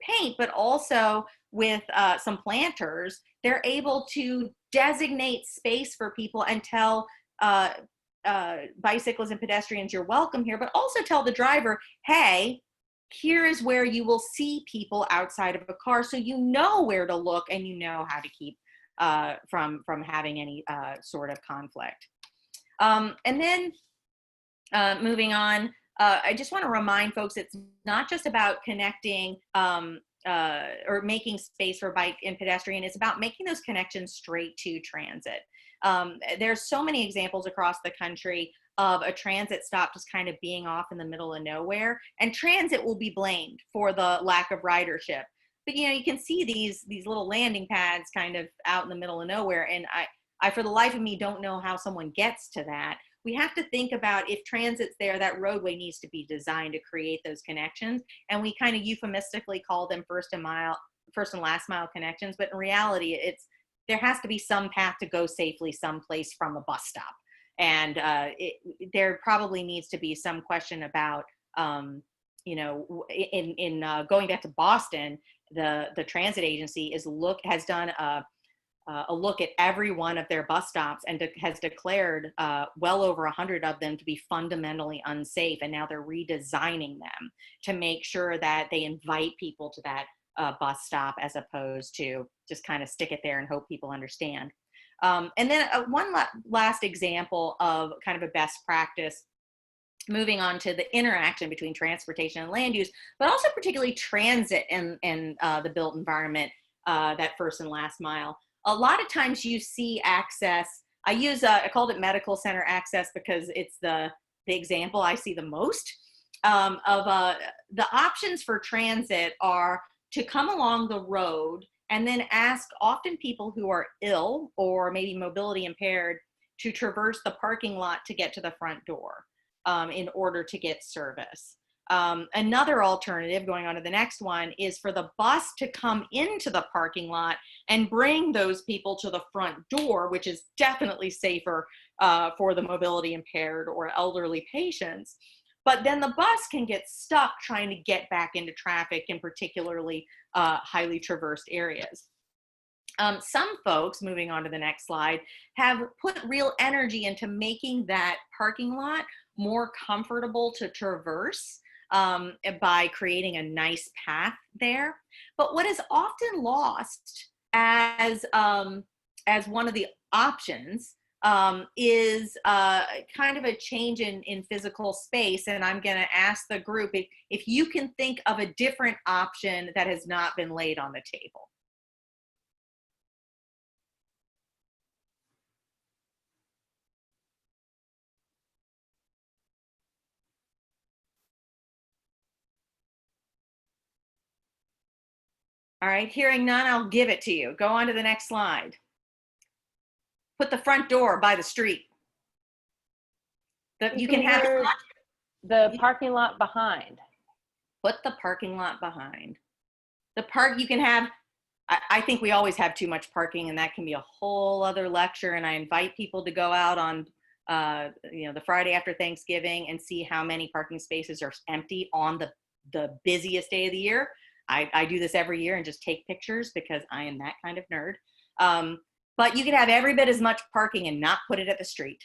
paint, but also with some planters, they're able to designate space for people and tell bicyclists and pedestrians, you're welcome here, but also tell the driver, hey, here is where you will see people outside of a car, so you know where to look and you know how to keep from having any sort of conflict. And then moving on, I just want to remind folks, it's not just about connecting or making space for bike and pedestrian, it's about making those connections straight to transit. There's so many examples across the country of a transit stop just kind of being off in the middle of nowhere, and transit will be blamed for the lack of ridership. But you can see these little landing pads kind of out in the middle of nowhere, and I for the life of me don't know how someone gets to that. We have to think about, if transit's there, that roadway needs to be designed to create those connections, and we kind of euphemistically call them first and last mile connections, but in reality there has to be some path to go safely someplace from a bus stop. And there probably needs to be some question about, in going back to Boston, the transit agency has done a look at every one of their bus stops and has declared well over 100 of them to be fundamentally unsafe. And now they're redesigning them to make sure that they invite people to that bus stop, as opposed to just kind of stick it there and hope people understand. And then one last example of kind of a best practice, moving on to the interaction between transportation and land use, but also particularly transit and the built environment, that first and last mile. A lot of times you see access, I called it medical center access because it's the example I see the most of the options for transit are to come along the road and then ask often people who are ill or maybe mobility impaired to traverse the parking lot to get to the front door in order to get service. Another alternative, going on to the next one, is for the bus to come into the parking lot and bring those people to the front door, which is definitely safer for the mobility impaired or elderly patients. But then the bus can get stuck trying to get back into traffic in particularly highly traversed areas. Some folks, moving on to the next slide, have put real energy into making that parking lot more comfortable to traverse by creating a nice path there. But what is often lost as one of the options is kind of a change in physical space. And I'm going to ask the group if you can think of a different option that has not been laid on the table. All right, hearing none, I'll give it to you. Go on to the next slide. Put the front door by the street. You can have the parking lot behind. Put the parking lot behind. You can have, I think we always have too much parking, and that can be a whole other lecture. And I invite people to go out on the Friday after Thanksgiving and see how many parking spaces are empty on the busiest day of the year. I do this every year and just take pictures because I am that kind of nerd. But you could have every bit as much parking and not put it at the street.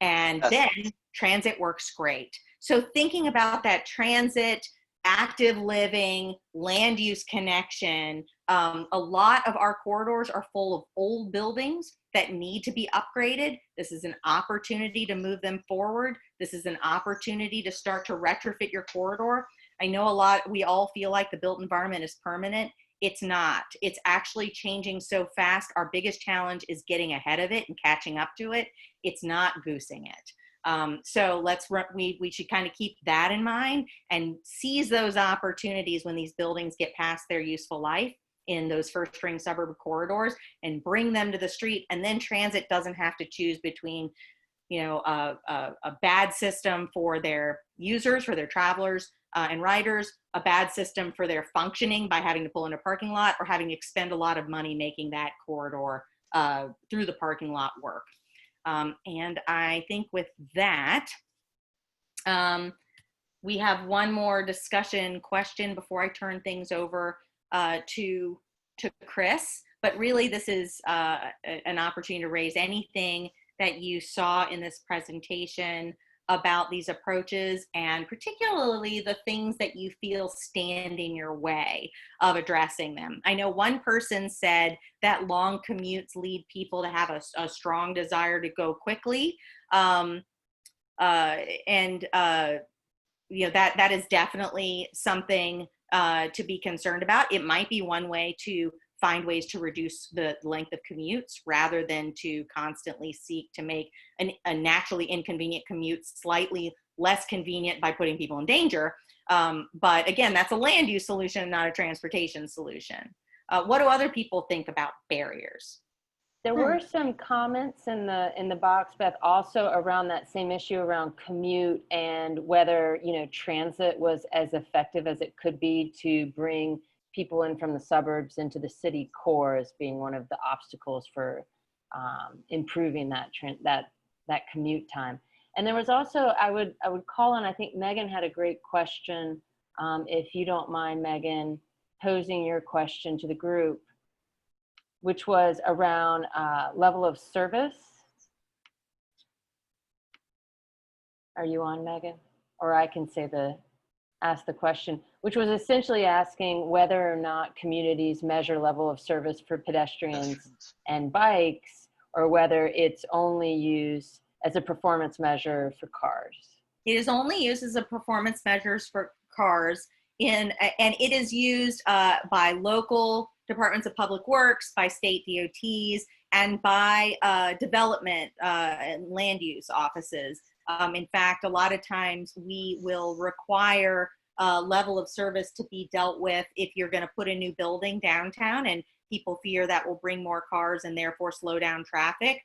And then transit works great. So thinking about that transit, active living, land use connection, a lot of our corridors are full of old buildings that need to be upgraded. This is an opportunity to move them forward. This is an opportunity to start to retrofit your corridor. I know we all feel like the built environment is permanent. It's not. It's actually changing so fast. Our biggest challenge is getting ahead of it and catching up to it. It's not goosing it. So we should kind of keep that in mind and seize those opportunities when these buildings get past their useful life in those first ring suburb corridors and bring them to the street. And then transit doesn't have to choose between, a bad system for their users, for their travelers and riders, a bad system for their functioning by having to pull in a parking lot or having to expend a lot of money making that corridor through the parking lot work. And I think with that, we have one more discussion question before I turn things over to Chris. But really, this is an opportunity to raise anything that you saw in this presentation about these approaches, and particularly the things that you feel stand in your way of addressing them. I know one person said that long commutes lead people to have a strong desire to go quickly. That is definitely something to be concerned about. It might be one way to find ways to reduce the length of commutes rather than to constantly seek to make a naturally inconvenient commute slightly less convenient by putting people in danger. But again, that's a land use solution, not a transportation solution. What do other people think about barriers? There were some comments in the box, Beth, also around that same issue around commute and whether, transit was as effective as it could be to bring people in from the suburbs into the city core as being one of the obstacles for improving that commute time. And there was also, I would call on, I think Megan had a great question. If you don't mind, Megan, posing your question to the group, which was around level of service. Are you on, Megan? Or I can say ask the question, which was essentially asking whether or not communities measure level of service for pedestrians and bikes, or whether it's only used as a performance measure for cars. It is only used as a performance measures for cars, and it is used by local departments of public works, by state DOTs, and by development and land use offices. In fact, a lot of times we will require level of service to be dealt with if you're going to put a new building downtown and people fear that will bring more cars and therefore slow down traffic.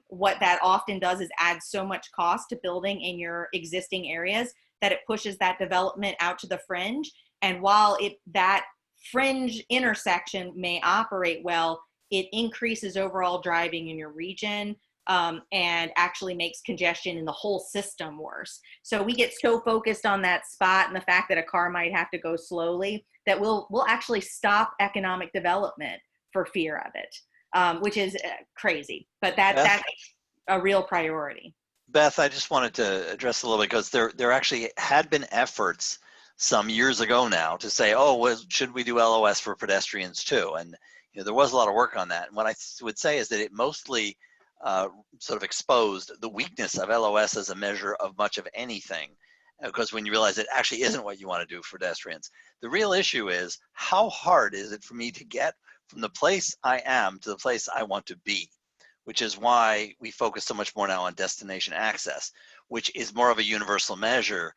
What that often does is add so much cost to building in your existing areas that it pushes that development out to the fringe. And while that fringe intersection may operate well, it increases overall driving in your region. And actually makes congestion in the whole system worse. So we get so focused on that spot and the fact that a car might have to go slowly that we'll actually stop economic development for fear of it, which is crazy. But that's a real priority. Beth, I just wanted to address a little bit because there actually had been efforts some years ago now to say, should we do LOS for pedestrians too? And there was a lot of work on that. And what I would say is that it mostly sort of exposed the weakness of LOS as a measure of much of anything, because when you realize it actually isn't what you want to do for pedestrians. The real issue is, how hard is it for me to get from the place I am to the place I want to be, which is why we focus so much more now on destination access, which is more of a universal measure,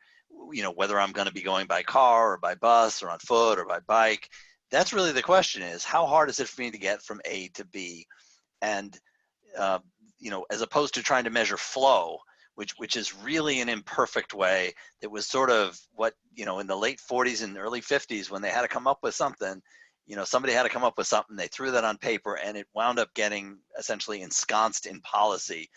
whether I'm going to be going by car or by bus or on foot or by bike. That's really the question, is how hard is it for me to get from A to B? And as opposed to trying to measure flow, which is really an imperfect way. That was sort of what, in the late 40s and early 50s, when they had to come up with something, somebody had to come up with something, they threw that on paper, and it wound up getting essentially ensconced in policy,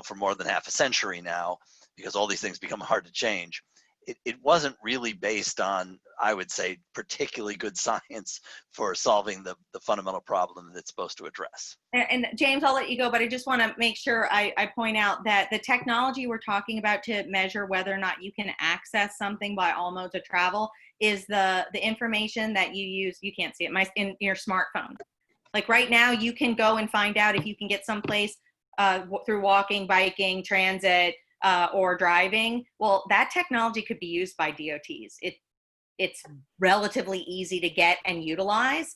for more than half a century now, because all these things become hard to change. it wasn't really based on, I would say, particularly good science for solving the fundamental problem that it's supposed to address. And James, I'll let you go, but I just want to make sure I point out that the technology we're talking about to measure whether or not you can access something by all modes of travel is the information that you use. You can't see it in your smartphone. Like right now, you can go and find out if you can get someplace through walking, biking, transit, or driving. Well, that technology could be used by DOTs. It's relatively easy to get and utilize.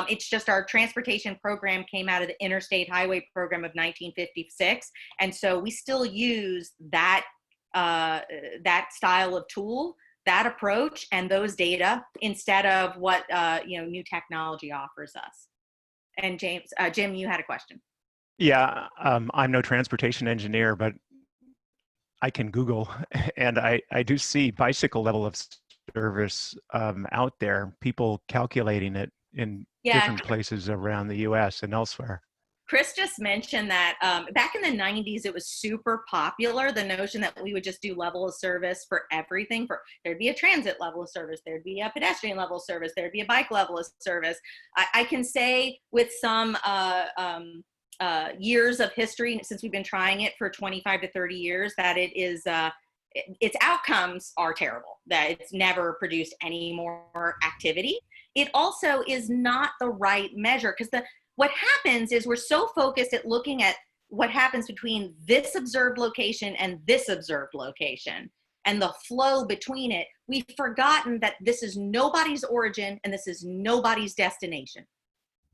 It's just our transportation program came out of the Interstate Highway Program of 1956. And so we still use that, that style of tool, that approach, and those data instead of what new technology offers us. And James, Jim, you had a question. Yeah, I'm no transportation engineer, but I can Google, and I do see bicycle level of service out there, people calculating it in different places around the US and elsewhere. Chris just mentioned that back in the 90s, it was super popular, the notion that we would just do level of service for everything. There'd be a transit level of service, there'd be a pedestrian level of service, there'd be a bike level of service. I can say with some years of history, since we've been trying it for 25 to 30 years, that it is, its outcomes are terrible, that it's never produced any more activity. It also is not the right measure, because what happens is we're so focused at looking at what happens between this observed location and this observed location and the flow between it. We've forgotten that this is nobody's origin and this is nobody's destination.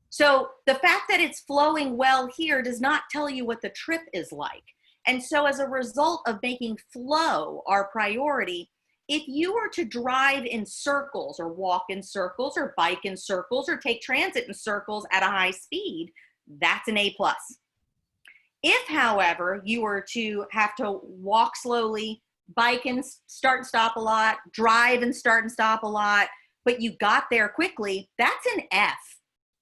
So the fact that it's flowing well here does not tell you what the trip is like. And so as a result of making flow our priority, if you were to drive in circles or walk in circles or bike in circles or take transit in circles at a high speed, that's an A+. If, however, you were to have to walk slowly, bike and start and stop a lot, drive and start and stop a lot, but you got there quickly, that's an F.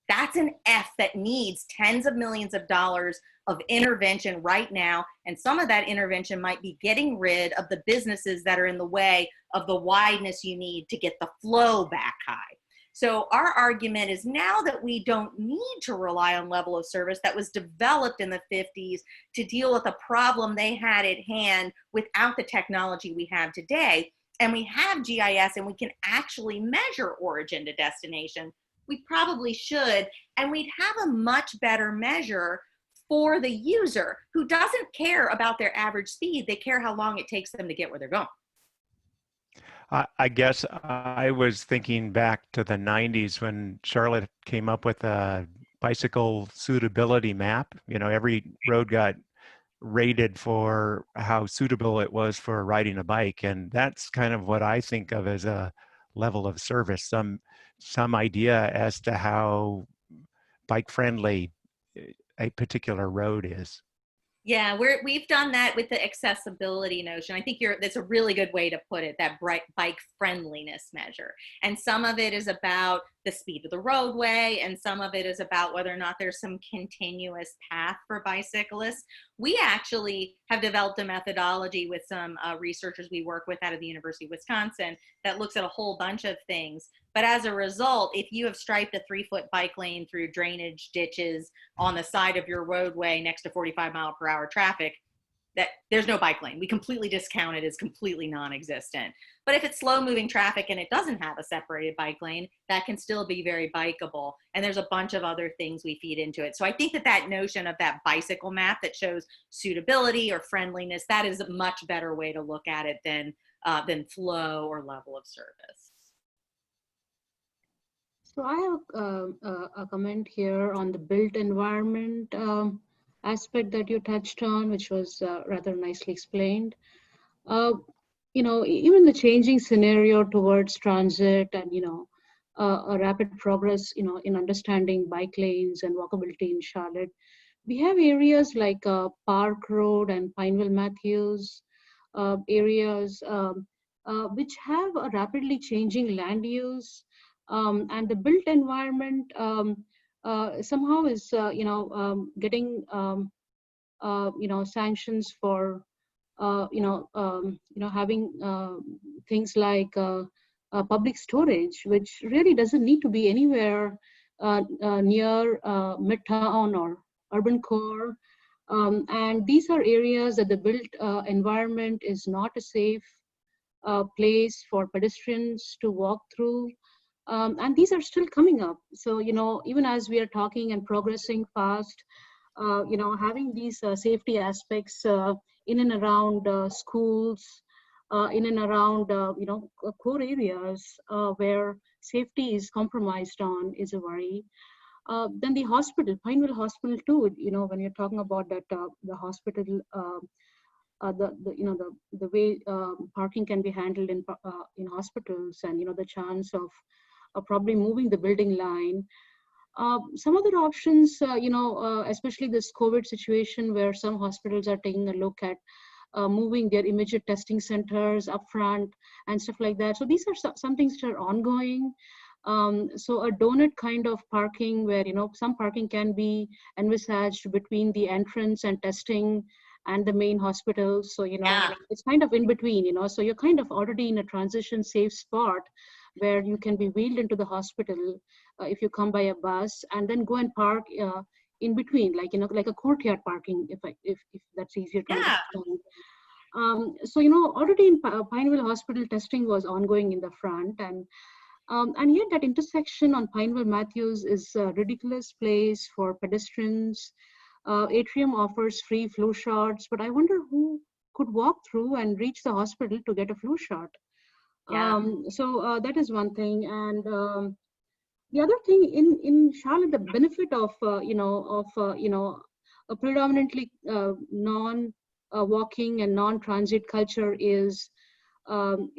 That's an F that needs tens of millions of dollars of intervention right now. And some of that intervention might be getting rid of the businesses that are in the way of the wideness you need to get the flow back high. So our argument is now that we don't need to rely on level of service that was developed in the 50s to deal with a problem they had at hand without the technology we have today. And we have GIS and we can actually measure origin to destination. We probably should, and we'd have a much better measure for the user who doesn't care about their average speed. They care how long it takes them to get where they're going. I guess I was thinking back to the 90s when Charlotte came up with a bicycle suitability map. You know, every road got rated for how suitable it was for riding a bike. And that's kind of what I think of as a level of service, some idea as to how bike friendly a particular road is. Yeah, we've done that with the accessibility notion. I think that's a really good way to put it, that bike friendliness measure. And some of it is about the speed of the roadway, and some of it is about whether or not there's some continuous path for bicyclists. We actually have developed a methodology with some researchers we work with out of the University of Wisconsin that looks at a whole bunch of things. But as a result, if you have striped a 3-foot bike lane through drainage ditches on the side of your roadway next to 45-mile-per-hour traffic, that there's no bike lane. We completely discount it as completely non-existent. But if it's slow-moving traffic and it doesn't have a separated bike lane, that can still be very bikeable. And there's a bunch of other things we feed into it. So I think that notion of that bicycle map that shows suitability or friendliness, that is a much better way to look at it than flow or level of service. So I have a comment here on the built environment aspect that you touched on, which was rather nicely explained. Even the changing scenario towards transit and, a rapid progress, in understanding bike lanes and walkability in Charlotte. We have areas like Park Road and Pineville Matthews, areas which have a rapidly changing land use. And the built environment somehow is, getting, sanctions for having things like public storage, which really doesn't need to be anywhere near midtown or urban core. And these are areas that the built environment is not a safe place for pedestrians to walk through. And these are still coming up. So, even as we are talking and progressing fast, having these safety aspects in and around schools, in and around, core areas where safety is compromised on is a worry. Then the hospital, Pineville Hospital too, when you're talking about that, the hospital, the way parking can be handled in hospitals, and, the chance of probably moving the building line. Some other options, especially this COVID situation where some hospitals are taking a look at moving their immediate testing centers up front and stuff like that. So these are some things that are ongoing. So a donut kind of parking where, some parking can be envisaged between the entrance and testing and the main hospital. So, it's kind of in between, so you're kind of already in a transition safe spot where you can be wheeled into the hospital if you come by a bus, and then go and park in between, like a courtyard parking, if that's easier to understand. So, already in Pineville Hospital, testing was ongoing in the front, and yet that intersection on Pineville Matthews is a ridiculous place for pedestrians. Atrium offers free flu shots, but I wonder who could walk through and reach the hospital to get a flu shot. So that is one thing. And the other thing in Charlotte, the benefit of, a predominantly non-walking and non-transit culture is the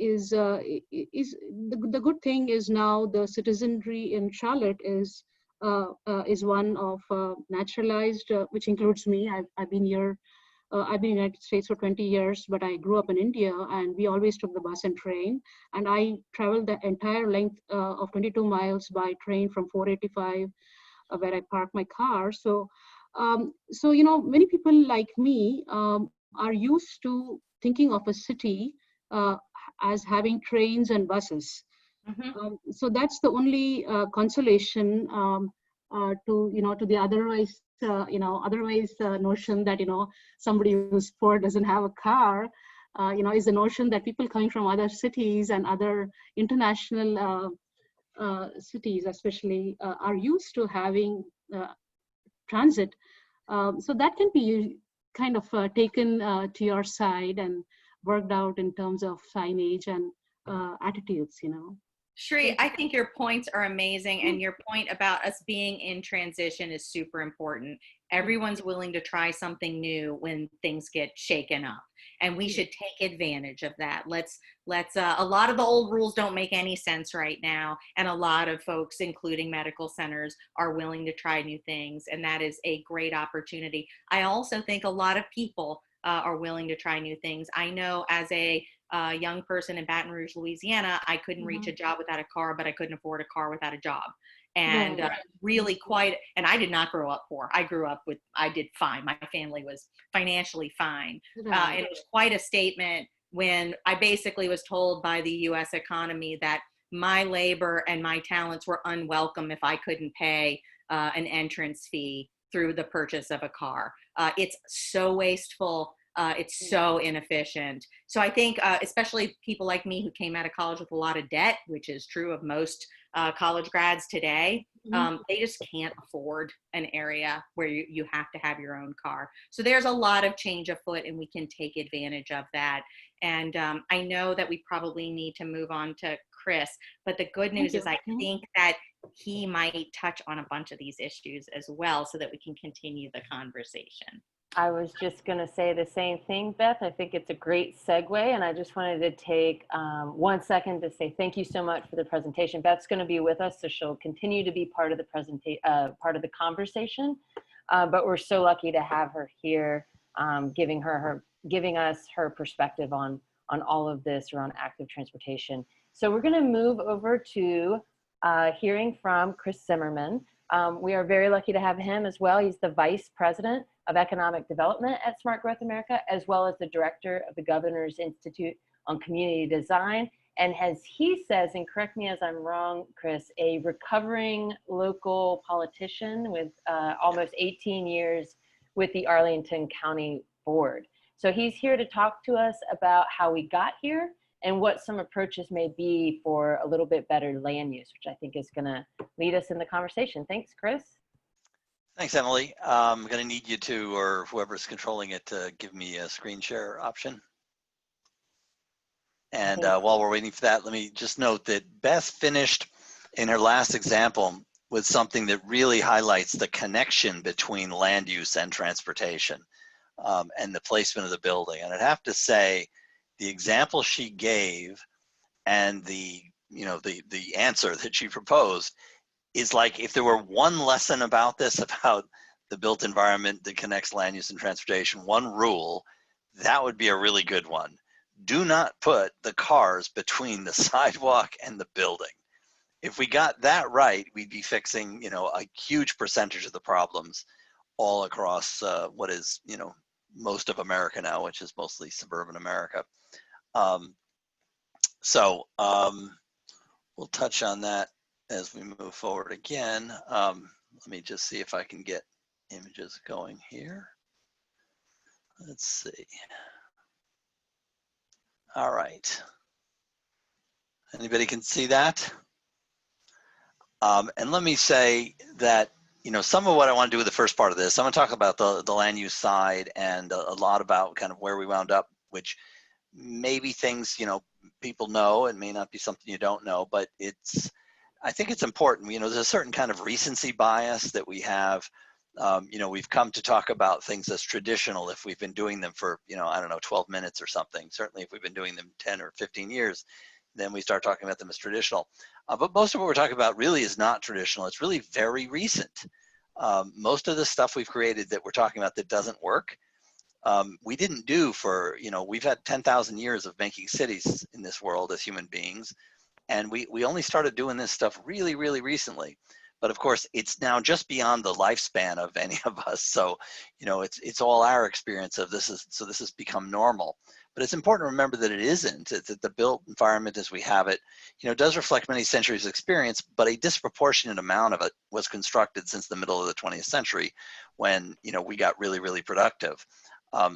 good thing is now the citizenry in Charlotte is one of naturalized, which includes me. I've been here. I've been in the United States for 20 years, but I grew up in India, and we always took the bus and train. And I traveled the entire length of 22 miles by train from 485, where I parked my car. So, many people like me are used to thinking of a city as having trains and buses. So that's the only consolation to the otherwise notion that somebody who's poor doesn't have a car. Is the notion that people coming from other cities and other international cities, especially, are used to having transit. So that can be kind of taken to your side and worked out in terms of signage and attitudes. Shri, I think your points are amazing, and your point about us being in transition is super important. Everyone's willing to try something new when things get shaken up, and we should take advantage of that. Let's a lot of the old rules don't make any sense right now, and a lot of folks, including medical centers, are willing to try new things, and that is a great opportunity. I also think a lot of people are willing to try new things. I know as a young person in Baton Rouge, Louisiana, I couldn't reach a job without a car, but I couldn't afford a car without a job. And really quite, and I did not grow up poor. I did fine. My family was financially fine. And it was quite a statement when I basically was told by the US economy that my labor and my talents were unwelcome if I couldn't pay an entrance fee through the purchase of a car. It's so wasteful. It's so inefficient. So I think, especially people like me who came out of college with a lot of debt, which is true of most college grads today, they just can't afford an area where you have to have your own car. So there's a lot of change afoot, and we can take advantage of that. And I know that we probably need to move on to Chris, but the good news is I think that he might touch on a bunch of these issues as well, so that we can continue the conversation. I was just going to say the same thing, Beth. I think it's a great segue, and I just wanted to take 1 second to say thank you so much for the presentation. Beth's going to be with us, so she'll continue to be part of the part of the conversation. But we're so lucky to have her here, giving us her perspective on all of this around active transportation. So we're going to move over to hearing from Chris Zimmerman. We are very lucky to have him as well. He's the Vice President of Economic Development at Smart Growth America, as well as the Director of the Governor's Institute on Community Design. And as he says, and correct me as I'm wrong, Chris, a recovering local politician with almost 18 years with the Arlington County Board. So he's here to talk to us about how we got here and what some approaches may be for a little bit better land use, which I think is going to lead us in the conversation. Thanks, Chris. Thanks, Emily. I'm going to need you to, or whoever's controlling it, to give me a screen share option. And while we're waiting for that, let me just note that Beth finished in her last example with something that really highlights the connection between land use and transportation, and the placement of the building. And I'd have to say, the example she gave and the answer that she proposed is like, if there were one lesson about this, about the built environment that connects land use and transportation, one rule, that would be a really good one. Do not put the cars between the sidewalk and the building. If we got that right, we'd be fixing, a huge percentage of the problems all across what is, most of America now, which is mostly suburban America. We'll touch on that as we move forward again. Let me just see if I can get images going here. Let's see. All right. Anybody can see that? And let me say that, some of what I want to do with the first part of this, I'm going to talk about the land use side and a lot about kind of where we wound up, which maybe things, people know, it may not be something you don't know, but I think it's important. There's a certain kind of recency bias that we have. We've come to talk about things as traditional if we've been doing them for, 12 minutes or something. Certainly if we've been doing them 10 or 15 years, then we start talking about them as traditional. But most of what we're talking about really is not traditional. It's really very recent. Most of the stuff we've created that we're talking about that doesn't work, we didn't do for, we've had 10,000 years of making cities in this world as human beings. And we only started doing this stuff really, really recently. But of course, it's now just beyond the lifespan of any of us. So, it's all our experience of this has become normal. But it's important to remember that it isn't, that the built environment as we have it, does reflect many centuries of experience, but a disproportionate amount of it was constructed since the middle of the 20th century when, we got really, really productive.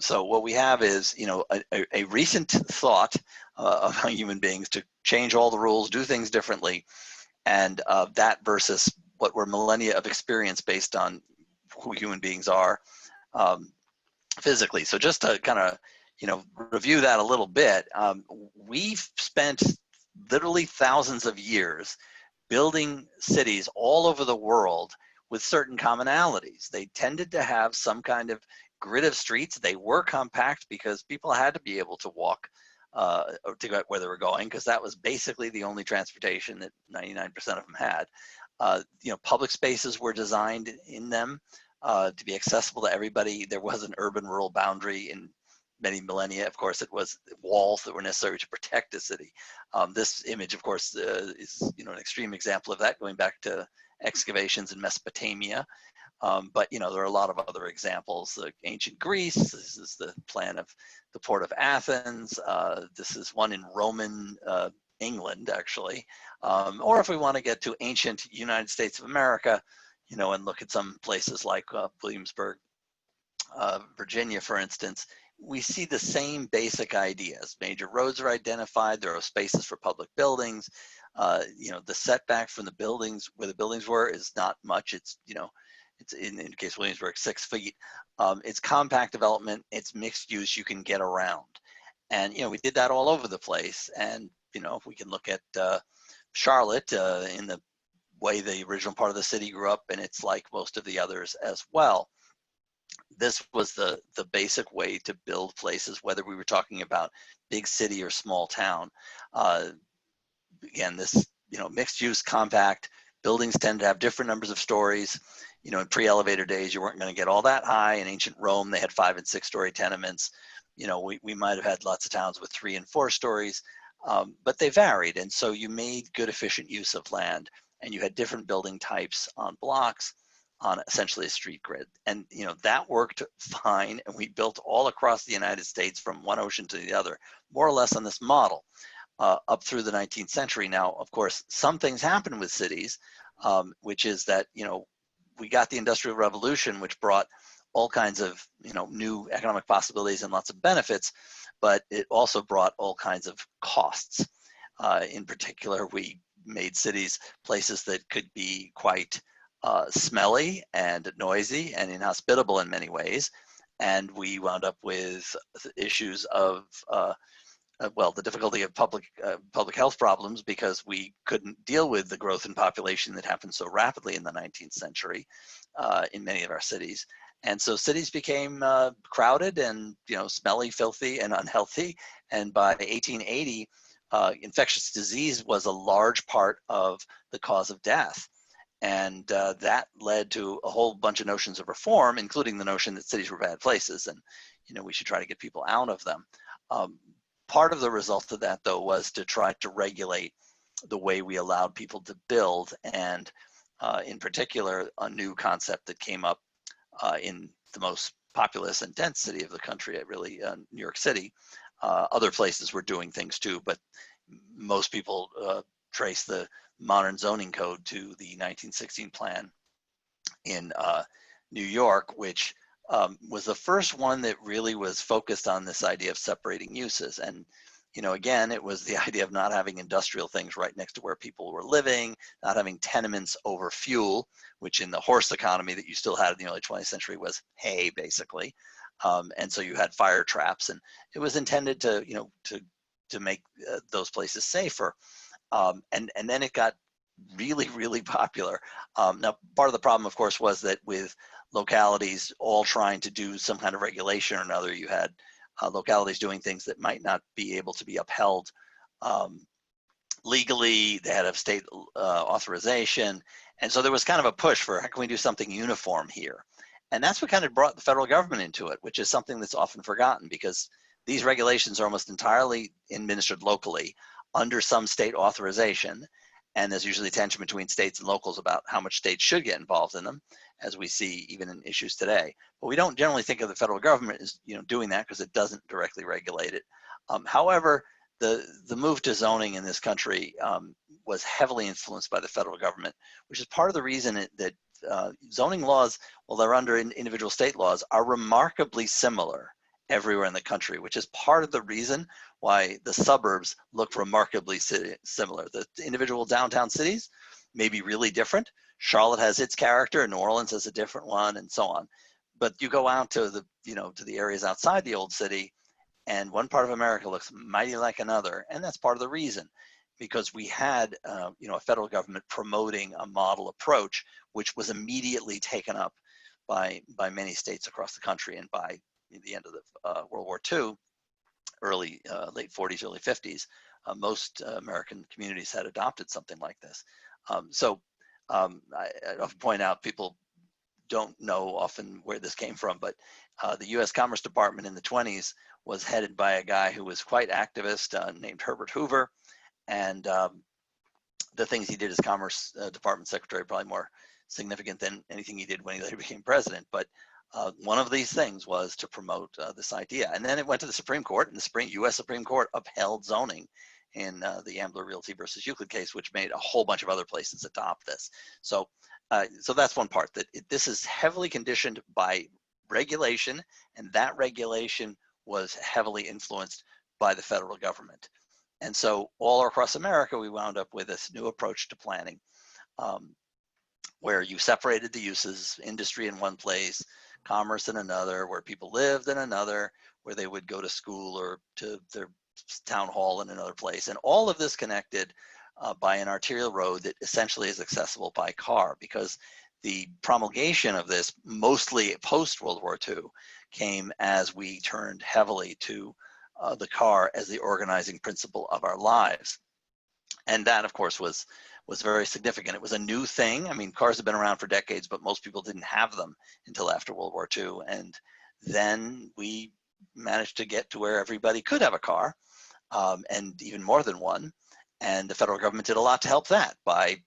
So what we have is, a recent thought among human beings to change all the rules, do things differently, and that versus what were millennia of experience based on who human beings are physically. So just to kind of, review that a little bit, we've spent literally thousands of years building cities all over the world with certain commonalities. They tended to have some kind of grid of streets. They were compact because people had to be able to walk to get where they were going, because that was basically the only transportation that 99% of them had. Public spaces were designed in them to be accessible to everybody. There was an urban-rural boundary in many millennia. Of course, it was walls that were necessary to protect a city. This image, of course, is an extreme example of that, going back to excavations in Mesopotamia. But there are a lot of other examples. Ancient Greece, this is the plan of the port of Athens. This is one in Roman England, actually. Or if we want to get to ancient United States of America, and look at some places like Williamsburg, Virginia, for instance, we see the same basic ideas. Major roads are identified. There are spaces for public buildings. The setback from the buildings where the buildings were is not much. It's it's in case of Williamsburg, 6 feet. It's compact development. It's mixed use. You can get around, and we did that all over the place. And if we can look at Charlotte in the way the original part of the city grew up, and it's like most of the others as well. This was the basic way to build places, whether we were talking about big city or small town. Again, this mixed use, compact buildings tend to have different numbers of stories. In pre-elevator days, you weren't going to get all that high. In ancient Rome, they had 5- and 6-story tenements. We might have had lots of towns with 3 and 4 stories, but they varied, and so you made good, efficient use of land. and you had different building types on blocks on essentially a street grid. And that worked fine, and we built all across the United States from one ocean to the other, more or less on this model, up through the 19th century. Now, of course, some things happened with cities, which is that we got the Industrial Revolution, which brought all kinds of new economic possibilities and lots of benefits, but it also brought all kinds of costs. In particular, we made cities places that could be quite smelly and noisy and inhospitable in many ways, and we wound up with issues of the difficulty of public health problems, because we couldn't deal with the growth in population that happened so rapidly in the 19th century in many of our cities. And so cities became crowded and smelly, filthy, and unhealthy. And by 1880, infectious disease was a large part of the cause of death. And that led to a whole bunch of notions of reform, including the notion that cities were bad places and we should try to get people out of them. Part of the result of that, though, was to try to regulate the way we allowed people to build, and in particular, a new concept that came up in the most populous and dense city of the country, really New York City. Other places were doing things too, but most people trace the modern zoning code to the 1916 plan in New York, which was the first one that really was focused on this idea of separating uses. And again, it was the idea of not having industrial things right next to where people were living, not having tenements over fuel, which in the horse economy that you still had in the early 20th century was hay, basically. And so you had fire traps, and it was intended to, to make those places safer. And then it got really, really popular. Now, part of the problem, of course, was that with localities all trying to do some kind of regulation or another, you had localities doing things that might not be able to be upheld legally. They had to have state authorization. And so there was kind of a push for, how can we do something uniform here? And that's what kind of brought the federal government into it, which is something that's often forgotten, because these regulations are almost entirely administered locally under some state authorization. And there's usually tension between states and locals about how much states should get involved in them, as we see even in issues today. But we don't generally think of the federal government as doing that, because it doesn't directly regulate it. However, the move to zoning in this country was heavily influenced by the federal government, which is part of the reason that zoning laws, while they're under individual state laws, are remarkably similar everywhere in the country, which is part of the reason why the suburbs look remarkably similar. The individual downtown cities may be really different. Charlotte has its character, New Orleans has a different one, and so on. But you go out to the, to the areas outside the old city, and one part of America looks mighty like another. And that's part of the reason, because we had, a federal government promoting a model approach, which was immediately taken up by many states across the country. And by the end of the World War II, late 40s, early 50s, most American communities had adopted something like this. I often point out, people don't know often where this came from, but the U.S. Commerce Department in the 20s was headed by a guy who was quite activist named Herbert Hoover. And the things he did as Commerce Department Secretary, probably more significant than anything he did when he later became president. But one of these things was to promote this idea. And then it went to the Supreme Court, and the U.S. Supreme Court upheld zoning in the Ambler Realty versus Euclid case, which made a whole bunch of other places adopt this. So that's one part, that this is heavily conditioned by regulation, and that regulation was heavily influenced by the federal government. And so all across America, we wound up with this new approach to planning, where you separated the uses, industry in one place, commerce in another, where people lived in another, where they would go to school or to their town hall in another place. And all of this connected by an arterial road that essentially is accessible by car, because the promulgation of this, mostly post World War II, came as we turned heavily to the car as the organizing principle of our lives. And that, of course, was very significant. It was a new thing. I mean, cars have been around for decades, but most people didn't have them until after World War II. And then we managed to get to where everybody could have a car, and even more than one. And the federal government did a lot to help that by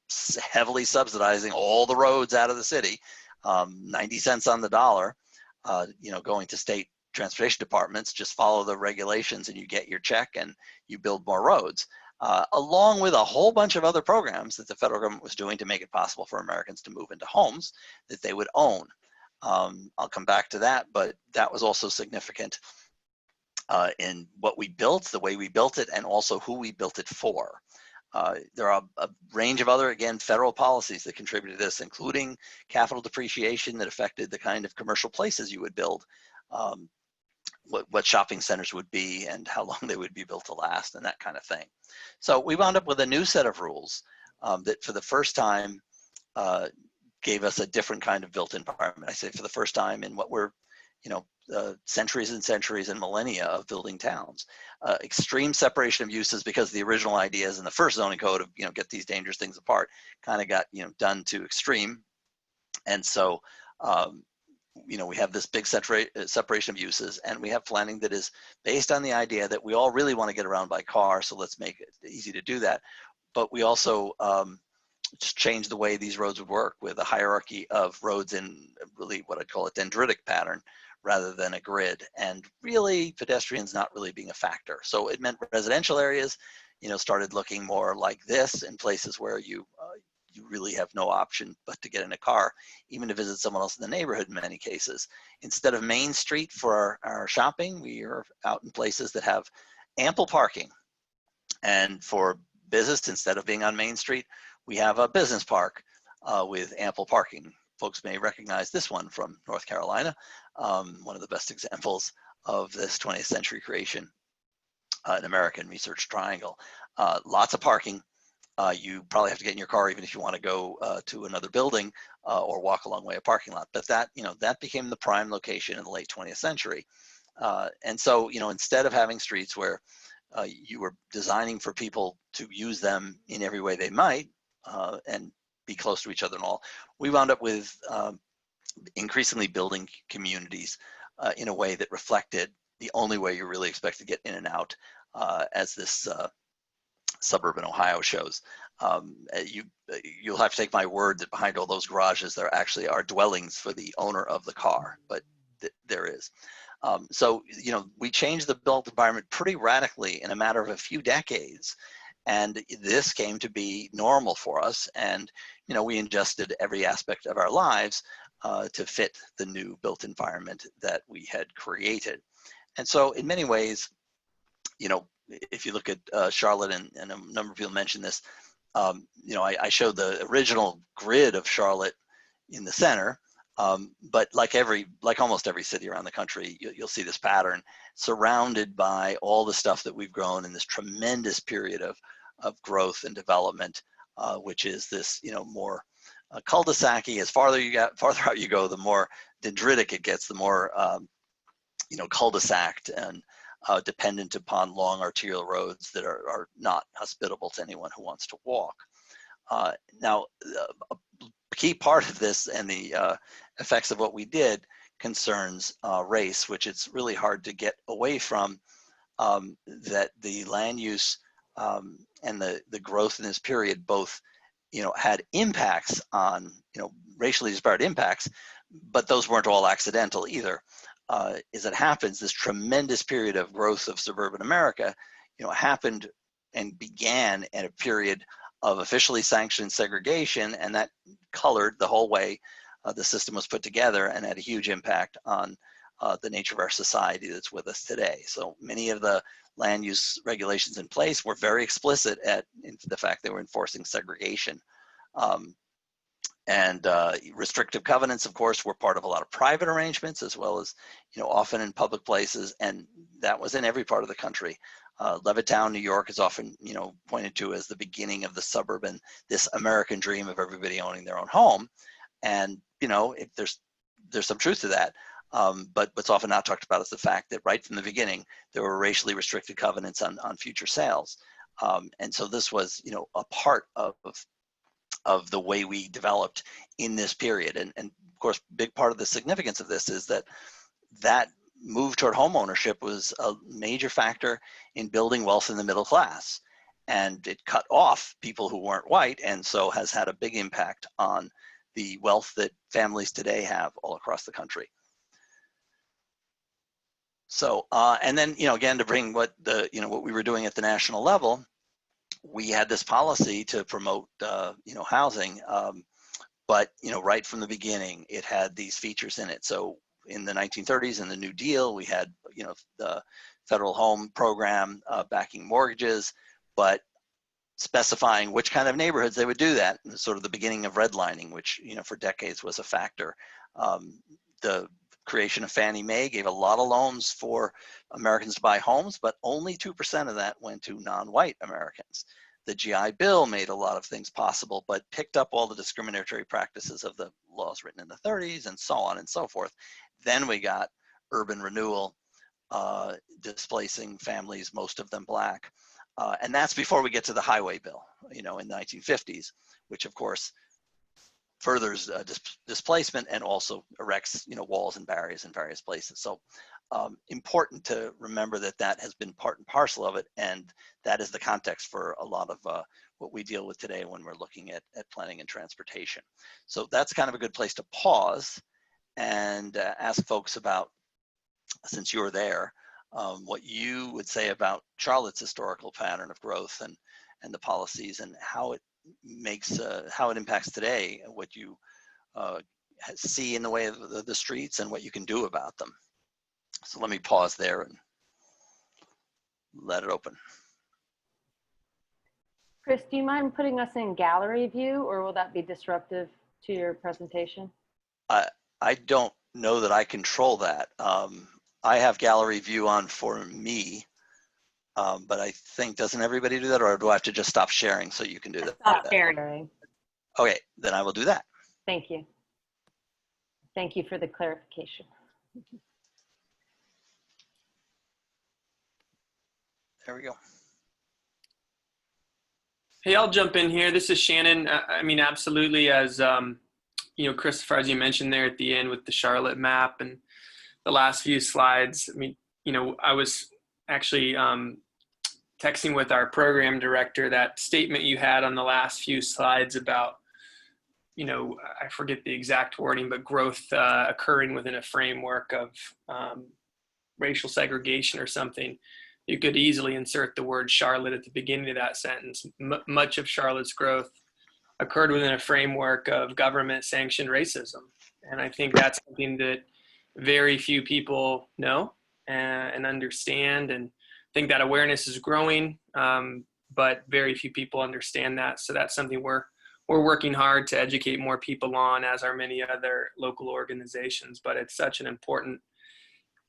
heavily subsidizing all the roads out of the city, 90 cents on the dollar, going to state transportation departments. Just follow the regulations and you get your check and you build more roads, along with a whole bunch of other programs that the federal government was doing to make it possible for Americans to move into homes that they would own. I'll come back to that, but that was also significant in what we built, the way we built it, and also who we built it for. There are a range of other, again, federal policies that contributed to this, including capital depreciation that affected the kind of commercial places you would build, what shopping centers would be and how long they would be built to last and that kind of thing. So we wound up with a new set of rules that for the first time gave us a different kind of built environment. I say for the first time in what were, centuries and centuries and millennia of building towns. Extreme separation of uses, because the original ideas in the first zoning code of, get these dangerous things apart kind of got, done to extreme. And so, we have this big separation of uses, and we have planning that is based on the idea that we all really want to get around by car, so let's make it easy to do that. But we also just change the way these roads would work with a hierarchy of roads in really what I'd call a dendritic pattern rather than a grid, and really pedestrians not really being a factor. So it meant residential areas, started looking more like this in places where you really have no option but to get in a car, even to visit someone else in the neighborhood in many cases. Instead of Main Street for our shopping, we are out in places that have ample parking. And for business, instead of being on Main Street, we have a business park with ample parking. Folks may recognize this one from North Carolina, one of the best examples of this 20th century creation, an American Research Triangle. Lots of parking. You probably have to get in your car even if you want to go to another building or walk a long way a parking lot. But that, that became the prime location in the late 20th century. And so, instead of having streets where you were designing for people to use them in every way they might and be close to each other and all, we wound up with increasingly building communities in a way that reflected the only way you really expect to get in and out, as this suburban Ohio shows. You'll have to take my word that behind all those garages, there actually are dwellings for the owner of the car, but there is. So, we changed the built environment pretty radically in a matter of a few decades. And this came to be normal for us. And, we adjusted every aspect of our lives to fit the new built environment that we had created. And so in many ways, if you look at Charlotte, and a number of people mentioned this, I showed the original grid of Charlotte in the center. But like almost every city around the country, you'll see this pattern surrounded by all the stuff that we've grown in this tremendous period of growth and development, which is this, more cul-de-sac-y. As farther out you go, the more dendritic it gets, the more, cul-de-saced and dependent upon long arterial roads that are not hospitable to anyone who wants to walk. Now, a key part of this and the effects of what we did concerns race, which it's really hard to get away from, that the land use and the growth in this period both, had impacts on, racially disparate impacts, but those weren't all accidental either. As it happens, this tremendous period of growth of suburban America, happened and began at a period of officially sanctioned segregation, and that colored the whole way the system was put together and had a huge impact on the nature of our society that's with us today. So many of the land use regulations in place were very explicit in the fact they were enforcing segregation. And restrictive covenants, of course, were part of a lot of private arrangements, as well as, often in public places, and that was in every part of the country. Levittown, New York is often, pointed to as the beginning of the suburban, this American dream of everybody owning their own home. And, if there's some truth to that. But what's often not talked about is the fact that right from the beginning, there were racially restricted covenants on future sales. And so this was, a part of the way we developed in this period. And of course, big part of the significance of this is that move toward home ownership was a major factor in building wealth in the middle class. and it cut off people who weren't white, and so has had a big impact on the wealth that families today have all across the country. So, and then, again, to bring what what we were doing at the national level, we had this policy to promote, housing, but, right from the beginning, it had these features in it. So in the 1930s, in the New Deal, we had, the federal home program backing mortgages, but specifying which kind of neighborhoods they would do that, and sort of the beginning of redlining, which, for decades was a factor. The creation of Fannie Mae gave a lot of loans for Americans to buy homes, but only 2% of that went to non-white Americans. The GI Bill made a lot of things possible, but picked up all the discriminatory practices of the laws written in the 30s and so on and so forth. Then we got urban renewal, displacing families, most of them Black. And that's before we get to the highway bill, in the 1950s, which of course furthers displacement and also erects, walls and barriers in various places. So important to remember that has been part and parcel of it, and that is the context for a lot of what we deal with today when we're looking at planning and transportation. So that's kind of a good place to pause and ask folks about, since you're there, what you would say about Charlotte's historical pattern of growth and the policies, and how it makes how it impacts today, what you see in the way of the streets and what you can do about them. So let me pause there and let it open. Chris, do you mind putting us in gallery view, or will that be disruptive to your presentation? I don't know that I control that. I have gallery view on for me, but I think, doesn't everybody do that, or do I have to just stop sharing so you can do that? Stop sharing. Okay, then I will do that. Thank you. Thank you for the clarification. There we go. Hey, I'll jump in here. This is Shannon. I mean, absolutely, as Christopher, as you mentioned there at the end with the Charlotte map and the last few slides. I mean, I was actually texting with our program director, that statement you had on the last few slides about, I forget the exact wording, but growth occurring within a framework of racial segregation or something. You could easily insert the word Charlotte at the beginning of that sentence. Much of Charlotte's growth occurred within a framework of government-sanctioned racism. And I think that's something that very few people know and understand. And I think that awareness is growing, but very few people understand that. So that's something we're working hard to educate more people on, as are many other local organizations. But it's such an important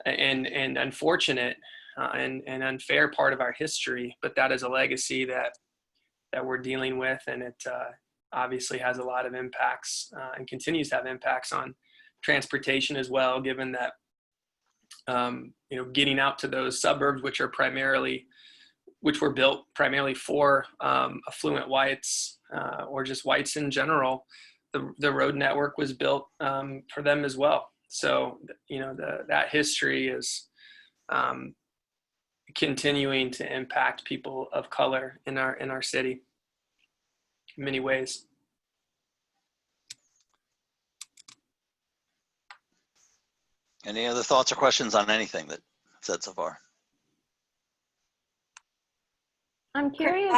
and unfortunate and unfair part of our history, but that is a legacy that we're dealing with, and it obviously has a lot of impacts and continues to have impacts on transportation as well, given that getting out to those suburbs, which were built primarily for affluent whites or just whites in general, the road network was built for them as well. So that history is continuing to impact people of color in our city in many ways. Any other thoughts or questions on anything that I've said so far? I'm curious.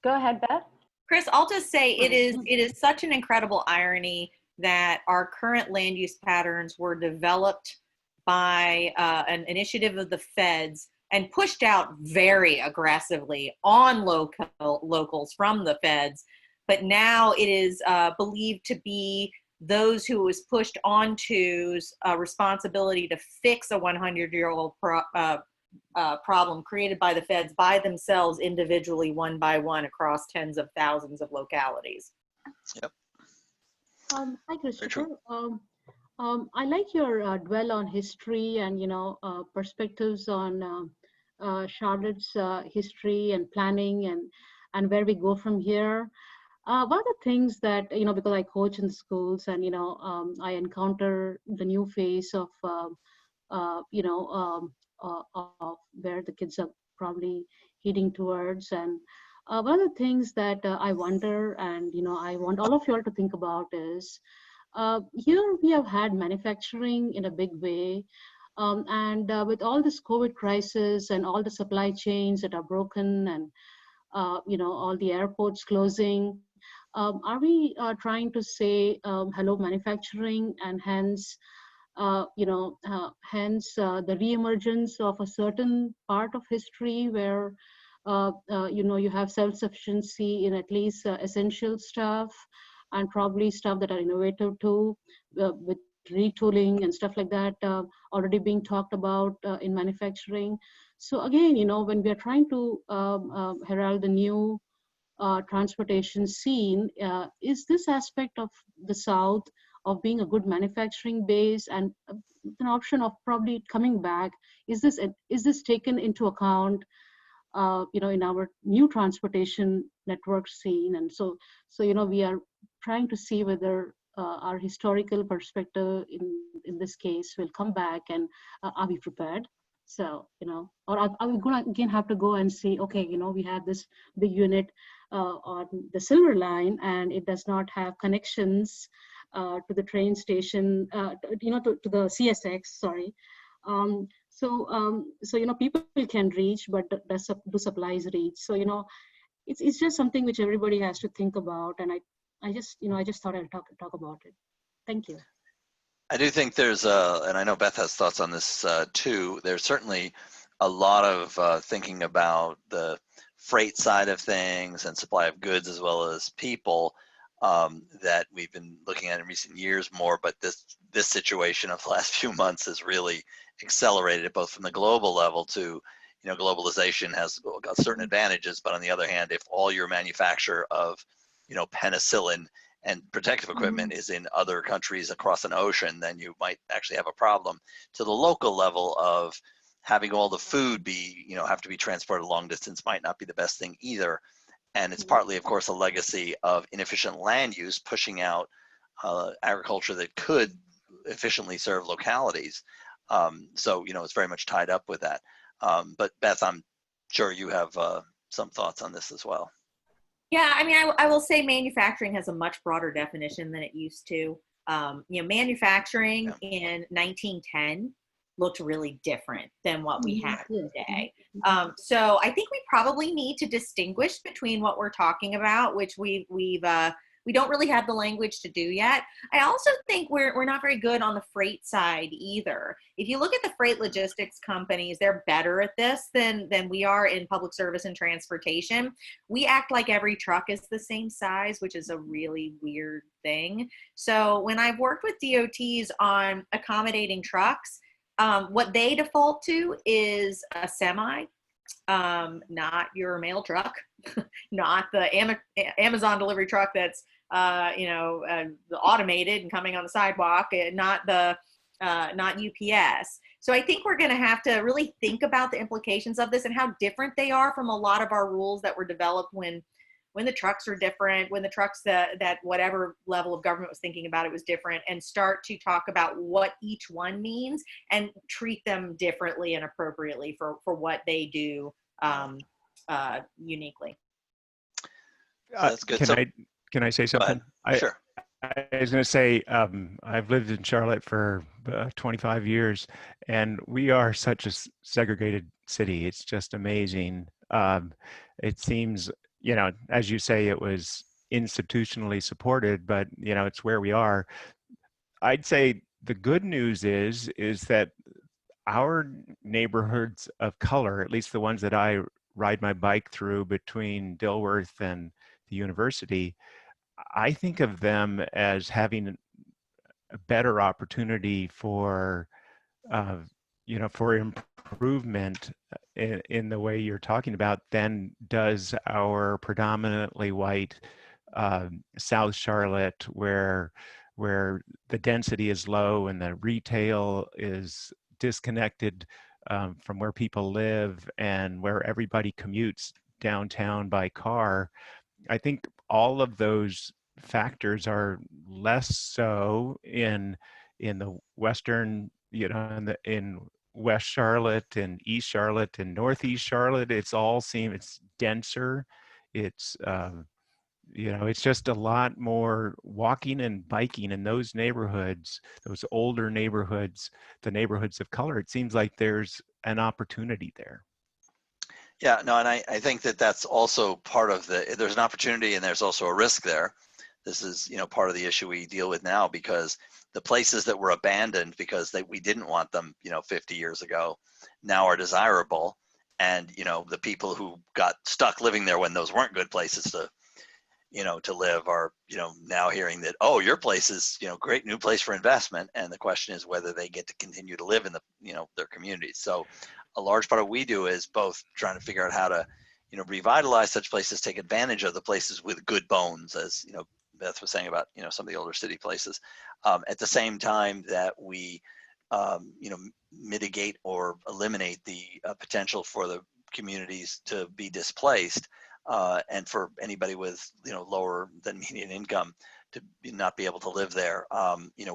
Go ahead, Beth. Chris, I'll just say it is such an incredible irony that our current land use patterns were developed by an initiative of the feds and pushed out very aggressively on locals from the feds. But now it is believed to be those who was pushed onto's responsibility to fix a 100-year-old problem created by the feds by themselves individually, one by one, across tens of thousands of localities. Yep. Hi, Christopher. I like your dwell on history and perspectives on Charlotte's history and planning and where we go from here. One of the things that because I coach in schools and I encounter the new face of of where the kids are probably heading towards, and One of the things that I wonder, and I want all of you all to think about is, here we have had manufacturing in a big way, and with all this COVID crisis and all the supply chains that are broken, and all the airports closing, are we trying to say hello manufacturing, and hence the reemergence of a certain part of history where you have self-sufficiency in at least essential stuff, and probably stuff that are innovative too, with retooling and stuff like that already being talked about in manufacturing. So again, when we are trying to herald the new transportation scene, is this aspect of the South of being a good manufacturing base and an option of probably coming back, is this taken into account in our new transportation network scene? And so we are trying to see whether our historical perspective in this case will come back, and are we prepared? So or are we going to again have to go and see, okay, we have this big unit on the Silver Line, and it does not have connections to the train station, to the CSX, sorry. So people can reach, but do supplies reach? So it's just something which everybody has to think about, and I just thought I'd talk about it. Thank you. I do think there's and I know Beth has thoughts on this too. There's certainly a lot of thinking about the freight side of things and supply of goods as well as people that we've been looking at in recent years more. But this situation of the last few months has really accelerated it, both from the global level to, globalization has got certain advantages, but on the other hand, if all your manufacture of, penicillin and protective equipment is in other countries across an ocean, then you might actually have a problem. To the local level of having all the food be, have to be transported long distance might not be the best thing either. And it's partly, of course, a legacy of inefficient land use, pushing out agriculture that could efficiently serve localities. So, it's very much tied up with that. But Beth, I'm sure you have some thoughts on this as well. Yeah, I mean, I will say manufacturing has a much broader definition than it used to. Manufacturing in 1910 looked really different than what we have today. So I think we probably need to distinguish between what we're talking about, which we don't really have the language to do yet. I also think we're not very good on the freight side either. If you look at the freight logistics companies, they're better at this than we are in public service and transportation. We act like every truck is the same size, which is a really weird thing. So when I've worked with DOTs on accommodating trucks, what they default to is a semi, not your mail truck, not the Amazon delivery truck that's automated and coming on the sidewalk, not UPS. So I think we're going to have to really think about the implications of this and how different they are from a lot of our rules that were developed when the trucks are different, when the trucks that whatever level of government was thinking about it was different, and start to talk about what each one means and treat them differently and appropriately for what they do uniquely. That's good. Can I say something? Sure. I was going to say, I've lived in Charlotte for 25 years, and we are such a segregated city. It's just amazing. It seems, as you say, it was institutionally supported, but, it's where we are. I'd say the good news is that our neighborhoods of color, at least the ones that I ride my bike through between Dilworth and the university, I think of them as having a better opportunity for, for improvement in the way you're talking about than does our predominantly white South Charlotte, where the density is low and the retail is disconnected from where people live and where everybody commutes downtown by car. I think all of those factors are less so in the Western, in West Charlotte and East Charlotte and Northeast Charlotte. It's denser It's it's just a lot more walking and biking in those neighborhoods, those older neighborhoods, the neighborhoods of color. It seems like there's an opportunity there. Yeah, no, and I think that that's also part of there's an opportunity and there's also a risk there. This is, part of the issue we deal with now, because the places that were abandoned because we didn't want them, 50 years ago, now are desirable. And, the people who got stuck living there when those weren't good places to live are, now hearing that, oh, your place is, great new place for investment. And the question is whether they get to continue to live in their communities. So a large part of what we do is both trying to figure out how to, revitalize such places, take advantage of the places with good bones, as, Beth was saying about, some of the older city places, at the same time that we, mitigate or eliminate the potential for the communities to be displaced, and for anybody with, lower than median income to not be able to live there.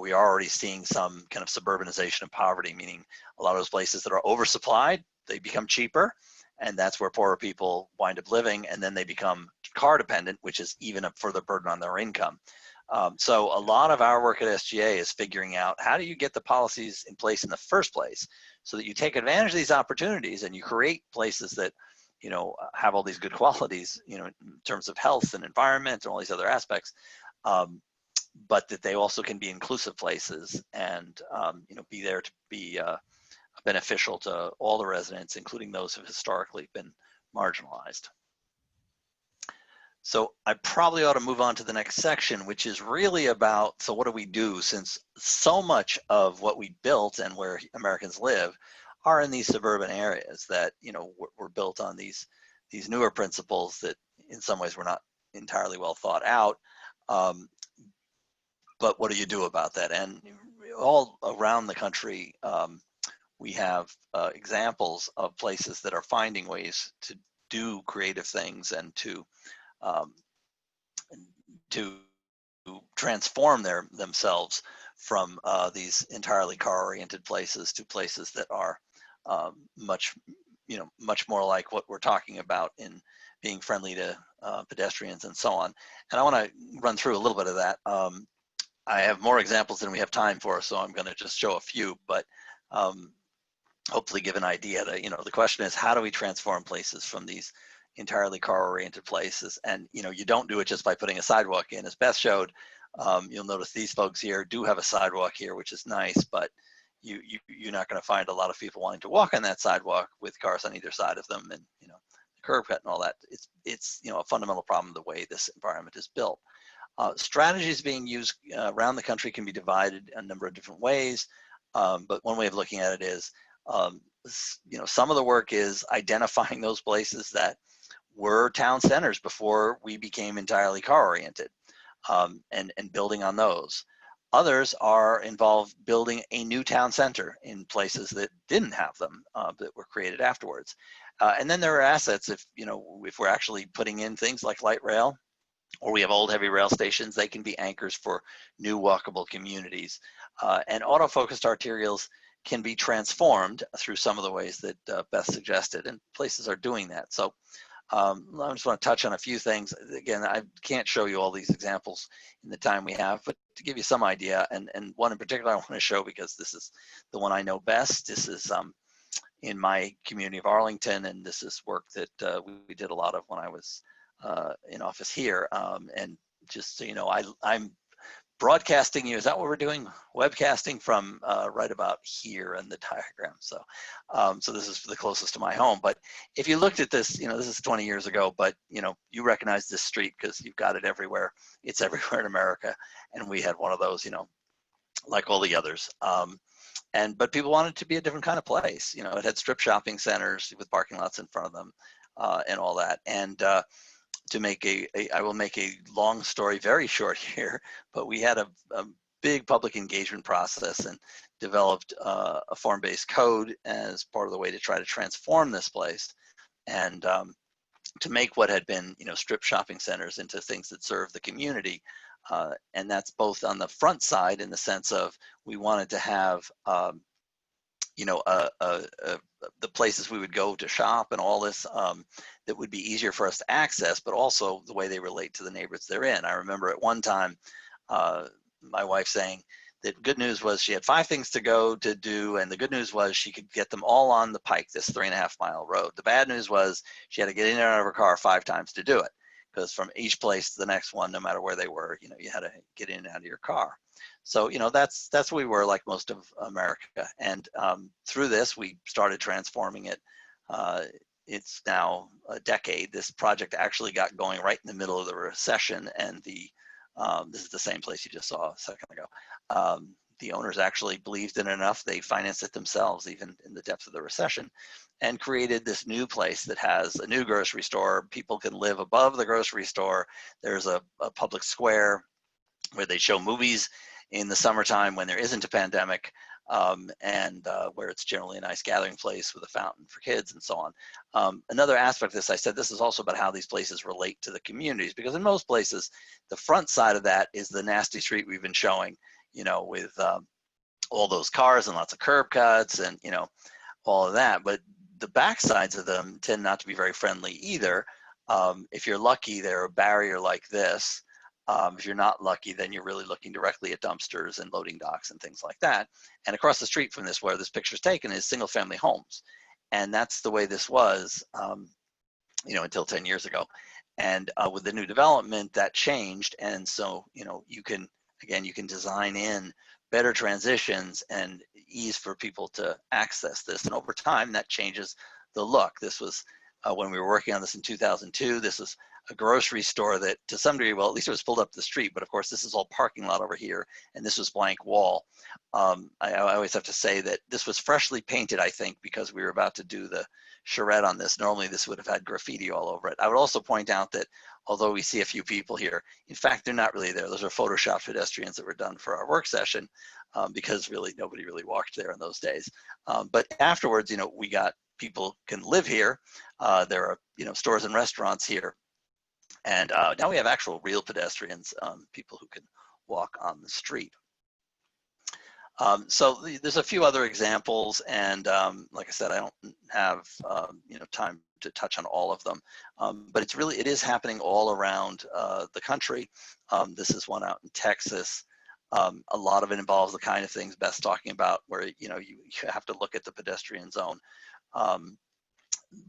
We are already seeing some kind of suburbanization of poverty, meaning a lot of those places that are oversupplied, they become cheaper. And that's where poorer people wind up living, and then they become car dependent, which is even a further burden on their income. So a lot of our work at SGA is figuring out, how do you get the policies in place in the first place so that you take advantage of these opportunities and you create places that, have all these good qualities, in terms of health and environment and all these other aspects, but that they also can be inclusive places and, be there to be beneficial to all the residents, including those who have historically been marginalized. So I probably ought to move on to the next section, which is really about, so what do we do, since so much of what we built and where Americans live are in these suburban areas that, were built on these newer principles that in some ways were not entirely well thought out. But what do you do about that? And all around the country, we have examples of places that are finding ways to do creative things and to transform themselves from these entirely car-oriented places to places that are much more like what we're talking about in being friendly to pedestrians and so on. And I want to run through a little bit of that. I have more examples than we have time for, so I'm going to just show a few, but hopefully give an idea that, the question is, how do we transform places from these entirely car-oriented places? And, you don't do it just by putting a sidewalk in. As Beth showed, you'll notice these folks here do have a sidewalk here, which is nice, but you're not going to find a lot of people wanting to walk on that sidewalk with cars on either side of them and, the curb cut and all that. It's a fundamental problem the way this environment is built. Strategies being used around the country can be divided a number of different ways, but one way of looking at it is, some of the work is identifying those places that were town centers before we became entirely car-oriented, and building on those. Others are involved building a new town center in places that didn't have them, that were created afterwards. And then there are assets, if we're actually putting in things like light rail, or we have old heavy rail stations, they can be anchors for new walkable communities. And autofocused arterials can be transformed through some of the ways that Beth suggested, and places are doing that. So I just want to touch on a few things. Again, I can't show you all these examples in the time we have, but to give you some idea, and one in particular I want to show because this is the one I know best. This is in my community of Arlington, and this is work that we did a lot of when I was in office here. And just so you know, I'm broadcasting you, is that what we're doing? Webcasting from right about here in the diagram. So so this is the closest to my home. But if you looked at this, this is 20 years ago, but you recognize this street because you've got it everywhere. It's everywhere in America. And we had one of those, like all the others. But people wanted it to be a different kind of place. It had strip shopping centers with parking lots in front of them, and all that. And to make I will make a long story very short here, but we had a big public engagement process and developed a form-based code as part of the way to try to transform this place and to make what had been, strip shopping centers into things that serve the community. And that's both on the front side in the sense of we wanted to have the places we would go to shop and all this that would be easier for us to access, but also the way they relate to the neighborhoods they're in. I remember at one time, my wife saying that good news was she had 5 things to go to do, and the good news was she could get them all on the Pike, this 3.5-mile road. The bad news was she had to get in and out of her car 5 times to do it, because from each place to the next one, no matter where they were, you had to get in and out of your car. So, that's what we were like most of America. And through this, we started transforming it. It's now a decade. This project actually got going right in the middle of the recession, and this is the same place you just saw a second ago. The owners actually believed in it enough, they financed it themselves, even in the depths of the recession, and created this new place that has a new grocery store. People can live above the grocery store. There's a public square where they show movies in the summertime when there isn't a pandemic, and where it's generally a nice gathering place with a fountain for kids and so on. Another aspect of this, I said, this is also about how these places relate to the communities, because in most places, the front side of that is the nasty street we've been showing, with all those cars and lots of curb cuts and, all of that. But the back sides of them tend not to be very friendly either. If you're lucky, they're a barrier like this. If you're not lucky, then you're really looking directly at dumpsters and loading docks and things like that. And across the street from this, where this picture is taken, is single family homes. And that's the way this was, until 10 years ago. And with the new development, that changed. And so, you can design in better transitions and ease for people to access this. And over time, that changes the look. This was when we were working on this in 2002, this was a grocery store that to some degree, well, at least it was pulled up the street, but of course this is all parking lot over here, and this was blank wall. I always have to say that this was freshly painted, I think, because we were about to do the charrette on this. Normally this would have had graffiti all over it. I would also point out that although we see a few people here, in fact, they're not really there. Those are Photoshop pedestrians that were done for our work session, because really nobody really walked there in those days. But afterwards, we got people can live here. There are, stores and restaurants here. And now we have actual real pedestrians, people who can walk on the street. So there's a few other examples, and like I said, I don't have time to touch on all of them, but it is happening all around the country. This is one out in Texas. A lot of it involves the kind of things Beth's talking about, where you have to look at the pedestrian zone.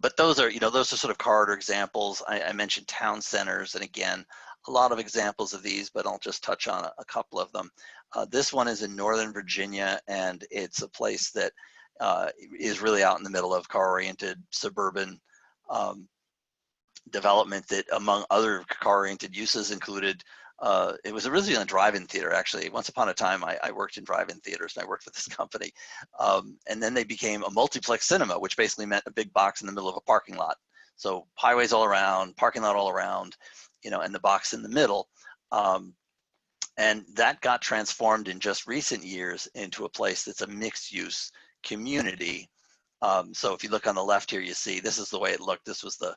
But those are sort of corridor examples. I mentioned town centers, and again, a lot of examples of these, but I'll just touch on a couple of them. This one is in Northern Virginia, and it's a place that is really out in the middle of car-oriented suburban development that, among other car-oriented uses, included it was originally a drive-in theater, actually. Once upon a time, I worked in drive-in theaters, and I worked for this company. And then they became a multiplex cinema, which basically meant a big box in the middle of a parking lot. So highways all around, parking lot all around, and the box in the middle. And that got transformed in just recent years into a place that's a mixed-use community. So if you look on the left here, you see this is the way it looked. This was the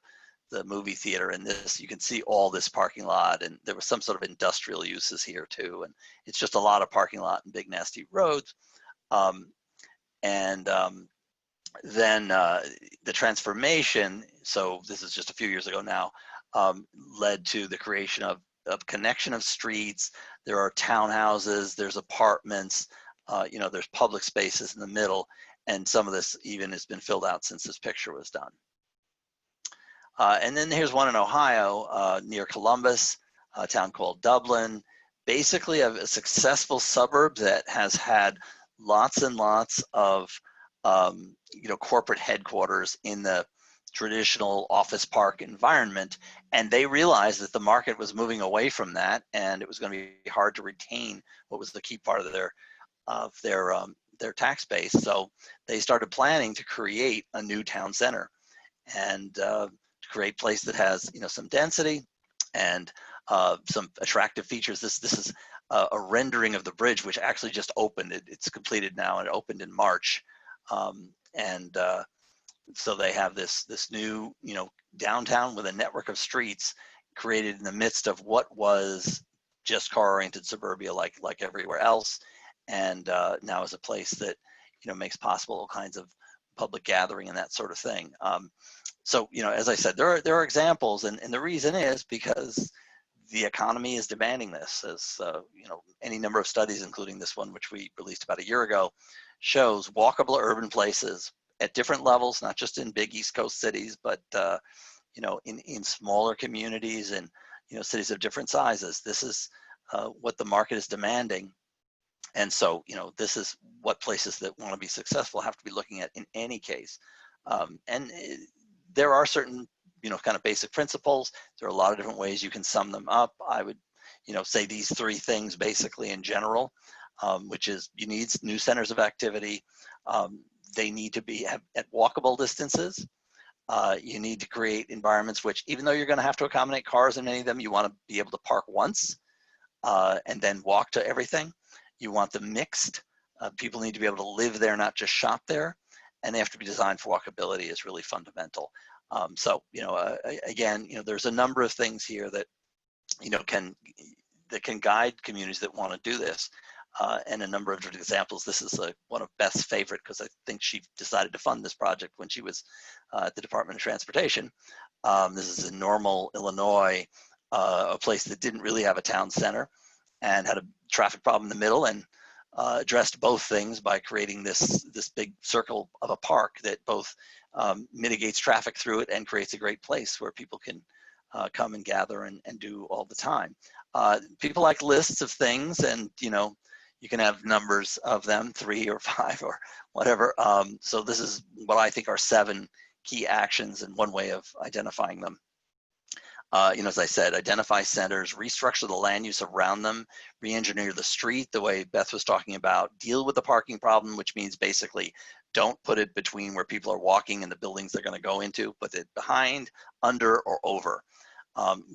movie theater, and this, you can see all this parking lot, and there was some sort of industrial uses here too, and it's just a lot of parking lot and big nasty roads. Then the transformation, so this is just a few years ago now, led to the creation of connection of streets. There are townhouses, there's apartments, there's public spaces in the middle, and some of this even has been filled out since this picture was done. And then here's one in Ohio, near Columbus, a town called Dublin. Basically a successful suburb that has had lots and lots of corporate headquarters in the traditional office park environment. And they realized that the market was moving away from that, and it was going to be hard to retain what was the key part of their tax base. So they started planning to create a new town center, and create a place that has some density and some attractive features. This is a rendering of the bridge, which actually just opened. It's completed now, and it opened in March. So they have this new downtown with a network of streets created in the midst of what was just car-oriented suburbia like everywhere else, and now is a place that makes possible all kinds of public gathering and that sort of thing. So, as I said, there are examples, and the reason is because the economy is demanding this. As any number of studies, including this one, which we released about a year ago, shows walkable urban places at different levels, not just in big East Coast cities, but in smaller communities and cities of different sizes. This is what the market is demanding. And so, this is what places that want to be successful have to be looking at in any case. There are certain, kind of basic principles. There are a lot of different ways you can sum them up. I would, say these three things basically in general, which is you need new centers of activity. They need to be at walkable distances. You need to create environments which, even though you're going to have to accommodate cars in many of them, you want to be able to park once and then walk to everything. You want them mixed. People need to be able to live there, not just shop there. And they have to be designed for walkability is really fundamental. So, again, there's a number of things here that, can guide communities that want to do this. And a number of different examples. This is one of Beth's favorite, because I think she decided to fund this project when she was at the Department of Transportation. This is in Normal, Illinois, a place that didn't really have a town center and had a traffic problem in the middle, and addressed both things by creating this big circle of a park that both mitigates traffic through it and creates a great place where people can come and gather and do all the time. People like lists of things, and you can have numbers of them, 3 or 5 or whatever. So this is what I think are 7 key actions and one way of identifying them. As I said, identify centers, restructure the land use around them, re-engineer the street the way Beth was talking about, deal with the parking problem, which means basically don't put it between where people are walking and the buildings they're going to go into, put it behind, under, or over.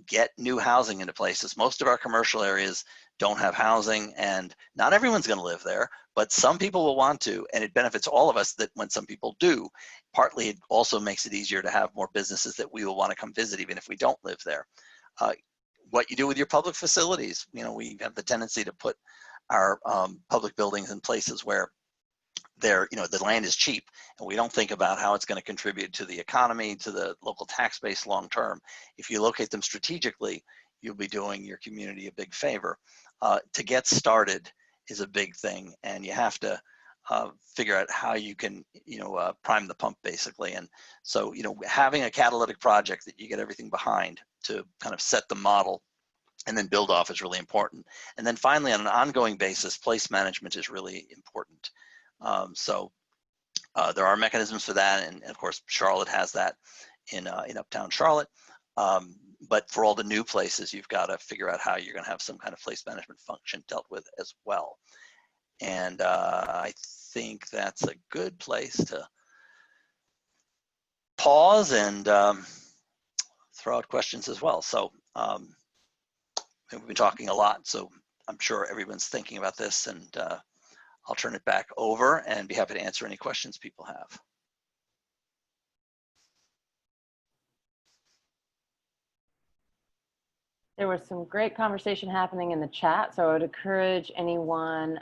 Get new housing into places. Most of our commercial areas don't have housing, and not everyone's going to live there, but some people will want to, and it benefits all of us that when some people do. Partly it also makes it easier to have more businesses that we will want to come visit even if we don't live there. What you do with your public facilities, we have the tendency to put our public buildings in places where the land is cheap, and we don't think about how it's going to contribute to the economy, to the local tax base long term. If you locate them strategically, you'll be doing your community a big favor. To get started is a big thing, and you have to figure out how you can prime the pump basically. And so having a catalytic project that you get everything behind to kind of set the model and then build off is really important. And then finally, on an ongoing basis, place management is really important. So there are mechanisms for that, and of course Charlotte has that in Uptown Charlotte. But for all the new places, you've got to figure out how you're going to have some kind of place management function dealt with as well. And I think that's a good place to pause and throw out questions as well. So we've been talking a lot, so I'm sure everyone's thinking about this, and I'll turn it back over and be happy to answer any questions people have. There was some great conversation happening in the chat, so I would encourage anyone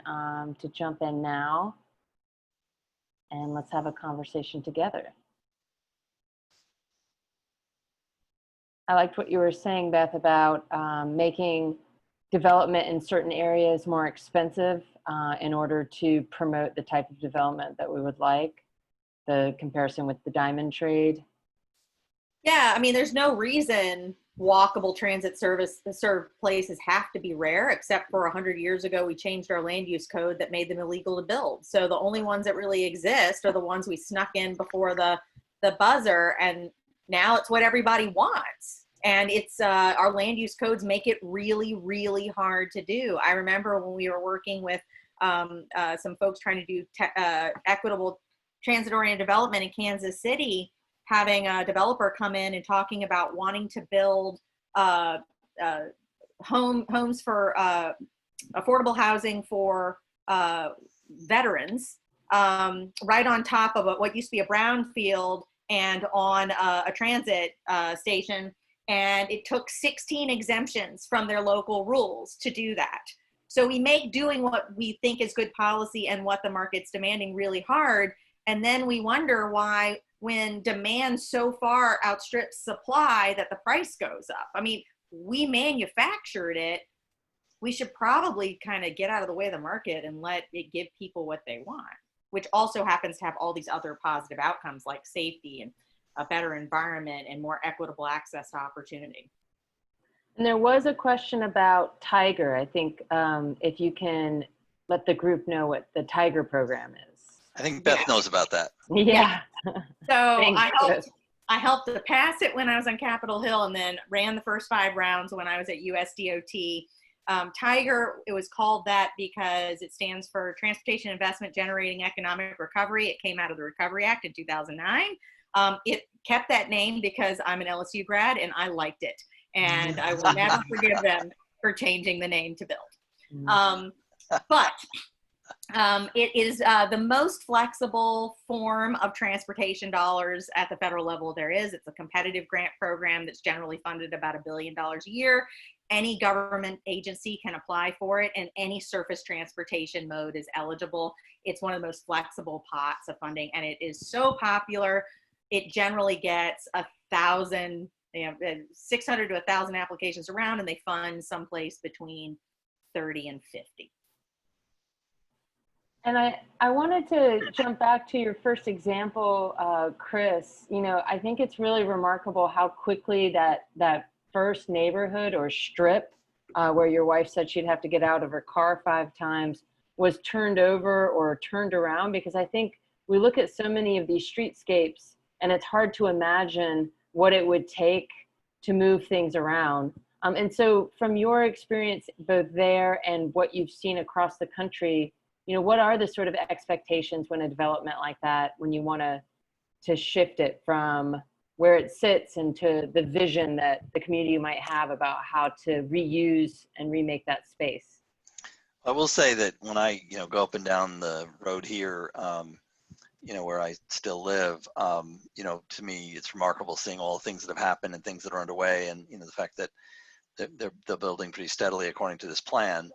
to jump in now, and let's have a conversation together. I liked what you were saying, Beth, about making development in certain areas more expensive in order to promote the type of development that we would like, the comparison with the diamond trade. Yeah, I mean, there's no reason walkable transit served places have to be rare, except for 100 years ago, we changed our land use code that made them illegal to build. So the only ones that really exist are the ones we snuck in before the buzzer, and now it's what everybody wants. And it's our land use codes make it really, really hard to do. I remember when we were working with some folks trying to do equitable transit-oriented development in Kansas City, having a developer come in and talking about wanting to build homes for affordable housing for veterans right on top of what used to be a brownfield and on a transit station. And it took 16 exemptions from their local rules to do that. So we make doing what we think is good policy and what the market's demanding really hard. And then we wonder why, when demand so far outstrips supply, that the price goes up. I mean, we manufactured it. We should probably kind of get out of the way of the market and let it give people what they want, which also happens to have all these other positive outcomes like safety and a better environment and more equitable access to opportunity. And there was a question about Tiger. I think if you can let the group know what the Tiger program is. I think Beth knows about that. Yeah. So Thanks, I helped to pass it when I was on Capitol Hill, and then ran the first 5 rounds when I was at USDOT. Tiger, it was called that because it stands for Transportation Investment Generating Economic Recovery. It came out of the Recovery Act in 2009. It kept that name because I'm an LSU grad and I liked it. And I will never forgive them for changing the name to Build. But it is the most flexible form of transportation dollars at the federal level there is. It's a competitive grant program that's generally funded about $1 billion a year. Any government agency can apply for it, and any surface transportation mode is eligible. It's one of the most flexible pots of funding, and it is so popular. It generally gets 1,000, 600 to 1,000 applications around, and they fund someplace between 30 and 50. And I wanted to jump back to your first example, Chris. You know, I think it's really remarkable how quickly that first neighborhood or strip where your wife said she'd have to get out of her car 5 times was turned over or turned around, because I think we look at so many of these streetscapes and it's hard to imagine what it would take to move things around. And so from your experience both there and what you've seen across the country, you know, what are the sort of expectations when a development like that, when you want to shift it from where it sits into the vision that the community might have about how to reuse and remake that space? I will say that when I, go up and down the road here, where I still live, to me, it's remarkable seeing all the things that have happened and things that are underway, and the fact that they're building pretty steadily according to this plan.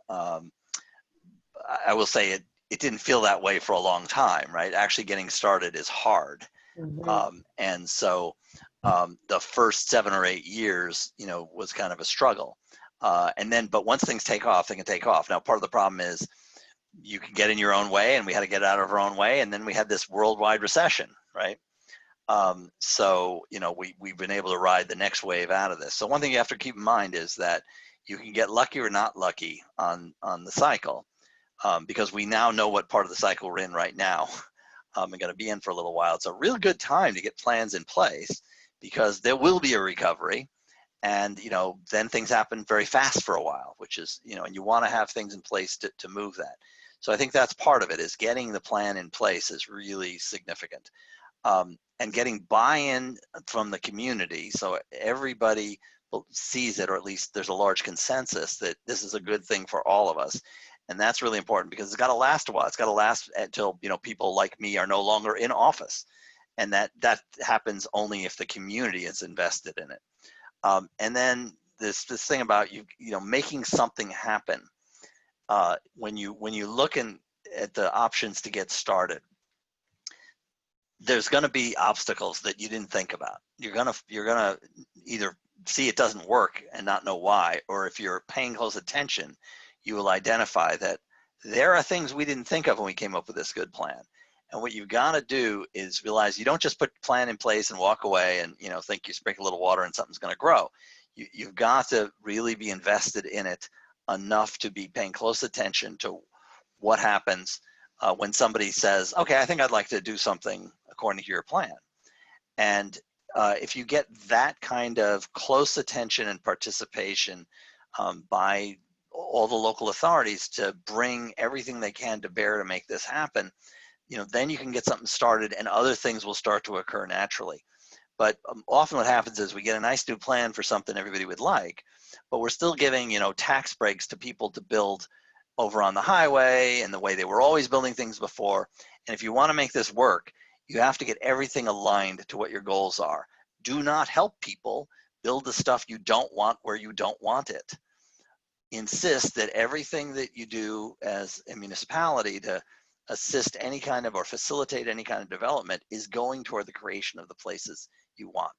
I will say it didn't feel that way for a long time, right? Actually getting started is hard. Mm-hmm. And so the first 7 or 8 years, was kind of a struggle. But once things take off, they can take off. Now, part of the problem is you can get in your own way, and we had to get out of our own way. And then we had this worldwide recession, right? We've been able to ride the next wave out of this. So one thing you have to keep in mind is that you can get lucky or not lucky on the cycle, because we now know what part of the cycle we're in right now. I'm going to be in for a little while. It's a real good time to get plans in place, because there will be a recovery, and then things happen very fast for a while, which is and you want to have things in place to move that. So I think that's part of it, is getting the plan in place is really significant, and getting buy-in from the community so everybody sees it, or at least there's a large consensus that this is a good thing for all of us. And that's really important, because it's got to last a while. It's got to last until people like me are no longer in office, and that happens only if the community is invested in it. And then this thing about making something happen. When you look at the options to get started, there's going to be obstacles that you didn't think about. You're gonna either see it doesn't work and not know why, or if you're paying close attention, you will identify that there are things we didn't think of when we came up with this good plan. And what you've got to do is realize you don't just put the plan in place and walk away and think you sprinkle a little water and something's going to grow. You've got to really be invested in it enough to be paying close attention to what happens when somebody says, okay, I think I'd like to do something according to your plan. And if you get that kind of close attention and participation by all the local authorities to bring everything they can to bear to make this happen, then you can get something started, and other things will start to occur naturally. But often what happens is we get a nice new plan for something everybody would like, but we're still giving, tax breaks to people to build over on the highway and the way they were always building things before. And if you want to make this work, you have to get everything aligned to what your goals are. Do not help people build the stuff you don't want where you don't want it. insist that everything that you do as a municipality to assist any kind of or facilitate any kind of development is going toward the creation of the places you want.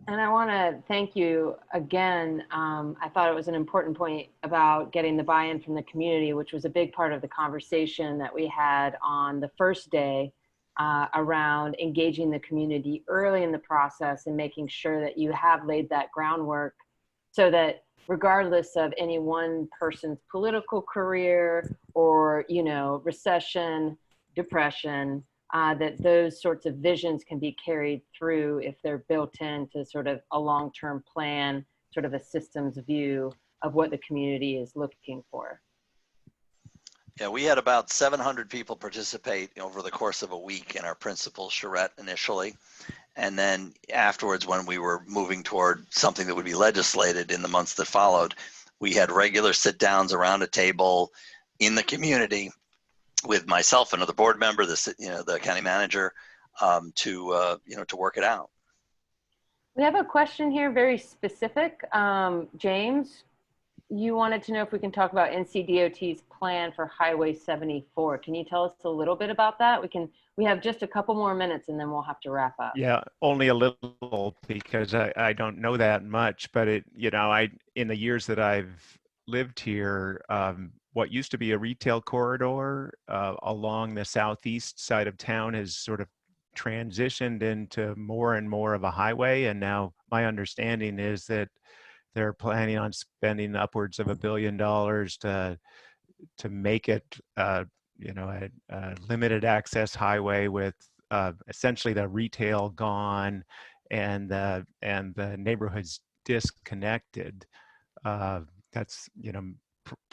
And I want to thank you again. I thought it was an important point about getting the buy-in from the community, which was a big part of the conversation that we had on the first day around engaging the community early in the process and making sure that you have laid that groundwork so that regardless of any one person's political career or, you know, recession, depression, that those sorts of visions can be carried through if they're built into sort of a long-term plan, sort of a systems view of what the community is looking for. Yeah, we had about 700 people participate over the course of a week in our principal charrette initially. And then afterwards, when we were moving toward something that would be legislated in the months that followed, we had regular sit downs around a table in the community with myself, another board member, the county manager, to work it out. We have a question here, very specific. James, you wanted to know if we can talk about NCDOT's plan for Highway 74. Can you tell us a little bit about that? We have just a couple more minutes and then we'll have to wrap up. Yeah, only a little because I don't know that much, but in the years that I've lived here, what used to be a retail corridor along the southeast side of town has sort of transitioned into more and more of a highway. And now my understanding is that they're planning on spending upwards of $1 billion to make it, a limited access highway with essentially the retail gone and the neighborhoods disconnected. That's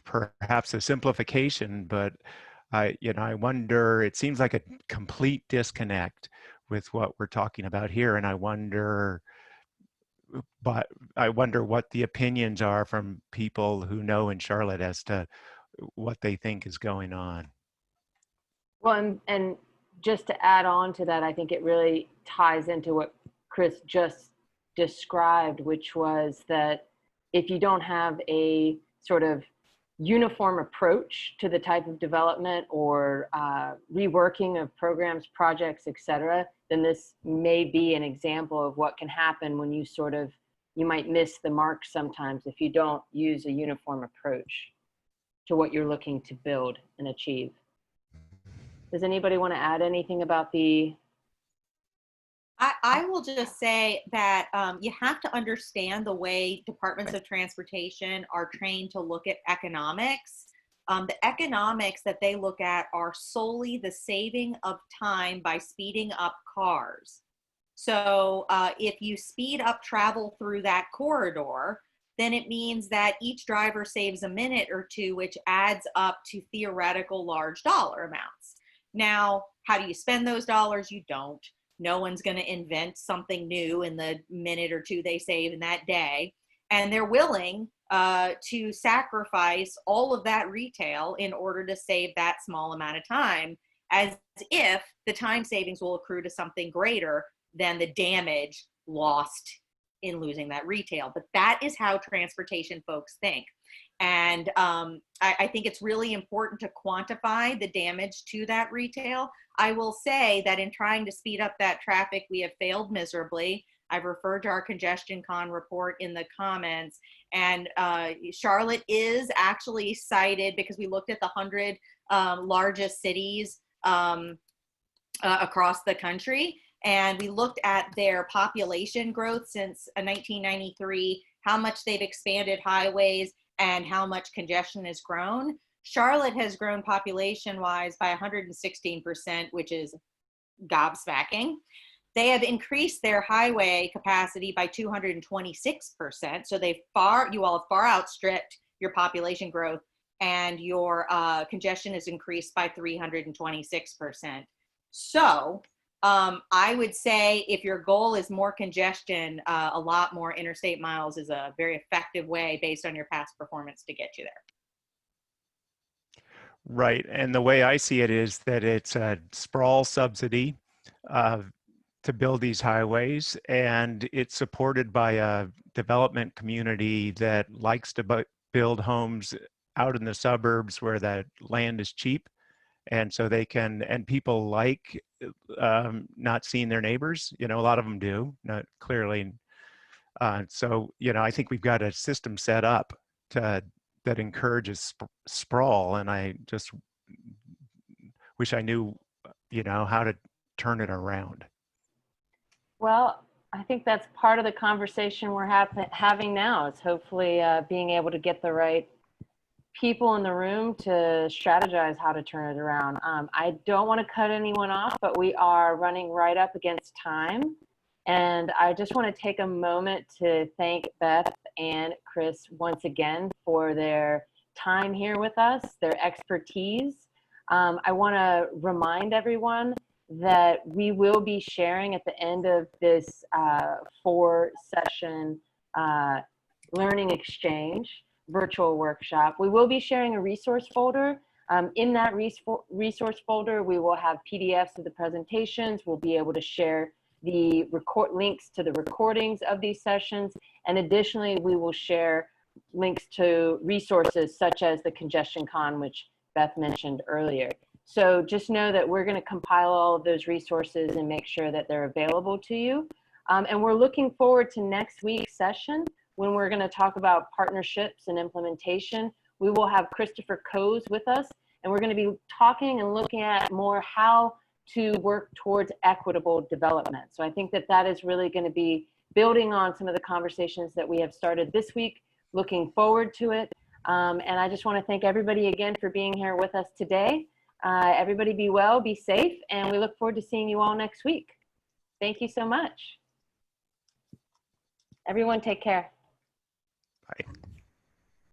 perhaps a simplification, but I wonder. It seems like a complete disconnect with what we're talking about here, and I wonder what the opinions are from people who know in Charlotte as to what they think is going on. Well, and just to add on to that, I think it really ties into what Chris just described, which was that if you don't have a sort of uniform approach to the type of development or reworking of programs, projects, et cetera, then this may be an example of what can happen when you might miss the mark sometimes if you don't use a uniform approach to what you're looking to build and achieve. Does anybody want to add anything about the? I will just say that you have to understand the way departments of transportation are trained to look at economics. The economics that they look at are solely the saving of time by speeding up cars. So if you speed up travel through that corridor, then it means that each driver saves a minute or two, which adds up to theoretical large dollar amounts. Now, how do you spend those dollars? You don't. No one's going to invent something new in the minute or two they save in that day. And they're willing to sacrifice all of that retail in order to save that small amount of time, as if the time savings will accrue to something greater than the damage lost in losing that retail. But that is how transportation folks think. And I think it's really important to quantify the damage to that retail. I will say that in trying to speed up that traffic, we have failed miserably. I've referred to our congestion con report in the comments, and Charlotte is actually cited because we looked at the 100 largest cities across the country, and we looked at their population growth since 1993, how much they've expanded highways, and how much congestion has grown. Charlotte has grown population-wise by 116%, which is gobsmacking. They have increased their highway capacity by 226%. So you all have far outstripped your population growth, and your congestion has increased by 326%. So I would say if your goal is more congestion, a lot more interstate miles is a very effective way based on your past performance to get you there. Right, and the way I see it is that it's a sprawl subsidy. to build these highways, and it's supported by a development community that likes to build homes out in the suburbs where that land is cheap. And so they can, and people like not seeing their neighbors, you know, a lot of them do, not clearly. So, you know, I think we've got a system set up that encourages sprawl, and I just wish I knew, you know, how to turn it around. Well, I think that's part of the conversation we're having now, is hopefully being able to get the right people in the room to strategize how to turn it around. I don't want to cut anyone off, but we are running right up against time. And I just want to take a moment to thank Beth and Chris once again for their time here with us, their expertise. I want to remind everyone that we will be sharing at the end of this 4-session learning exchange virtual workshop. We will be sharing a resource folder. In that resource folder, we will have PDFs of the presentations. We'll be able to share the links to the recordings of these sessions. And additionally, we will share links to resources such as the Congestion Con, which Beth mentioned earlier. So just know that we're going to compile all of those resources and make sure that they're available to you. And we're looking forward to next week's session, when we're going to talk about partnerships and implementation. We will have Christopher Coase with us, and we're going to be talking and looking at more how to work towards equitable development. So I think that that is really going to be building on some of the conversations that we have started this week, looking forward to it. And I just want to thank everybody again for being here with us today. Everybody be well, be safe, and we look forward to seeing you all next week. Thank you so much. Everyone take care.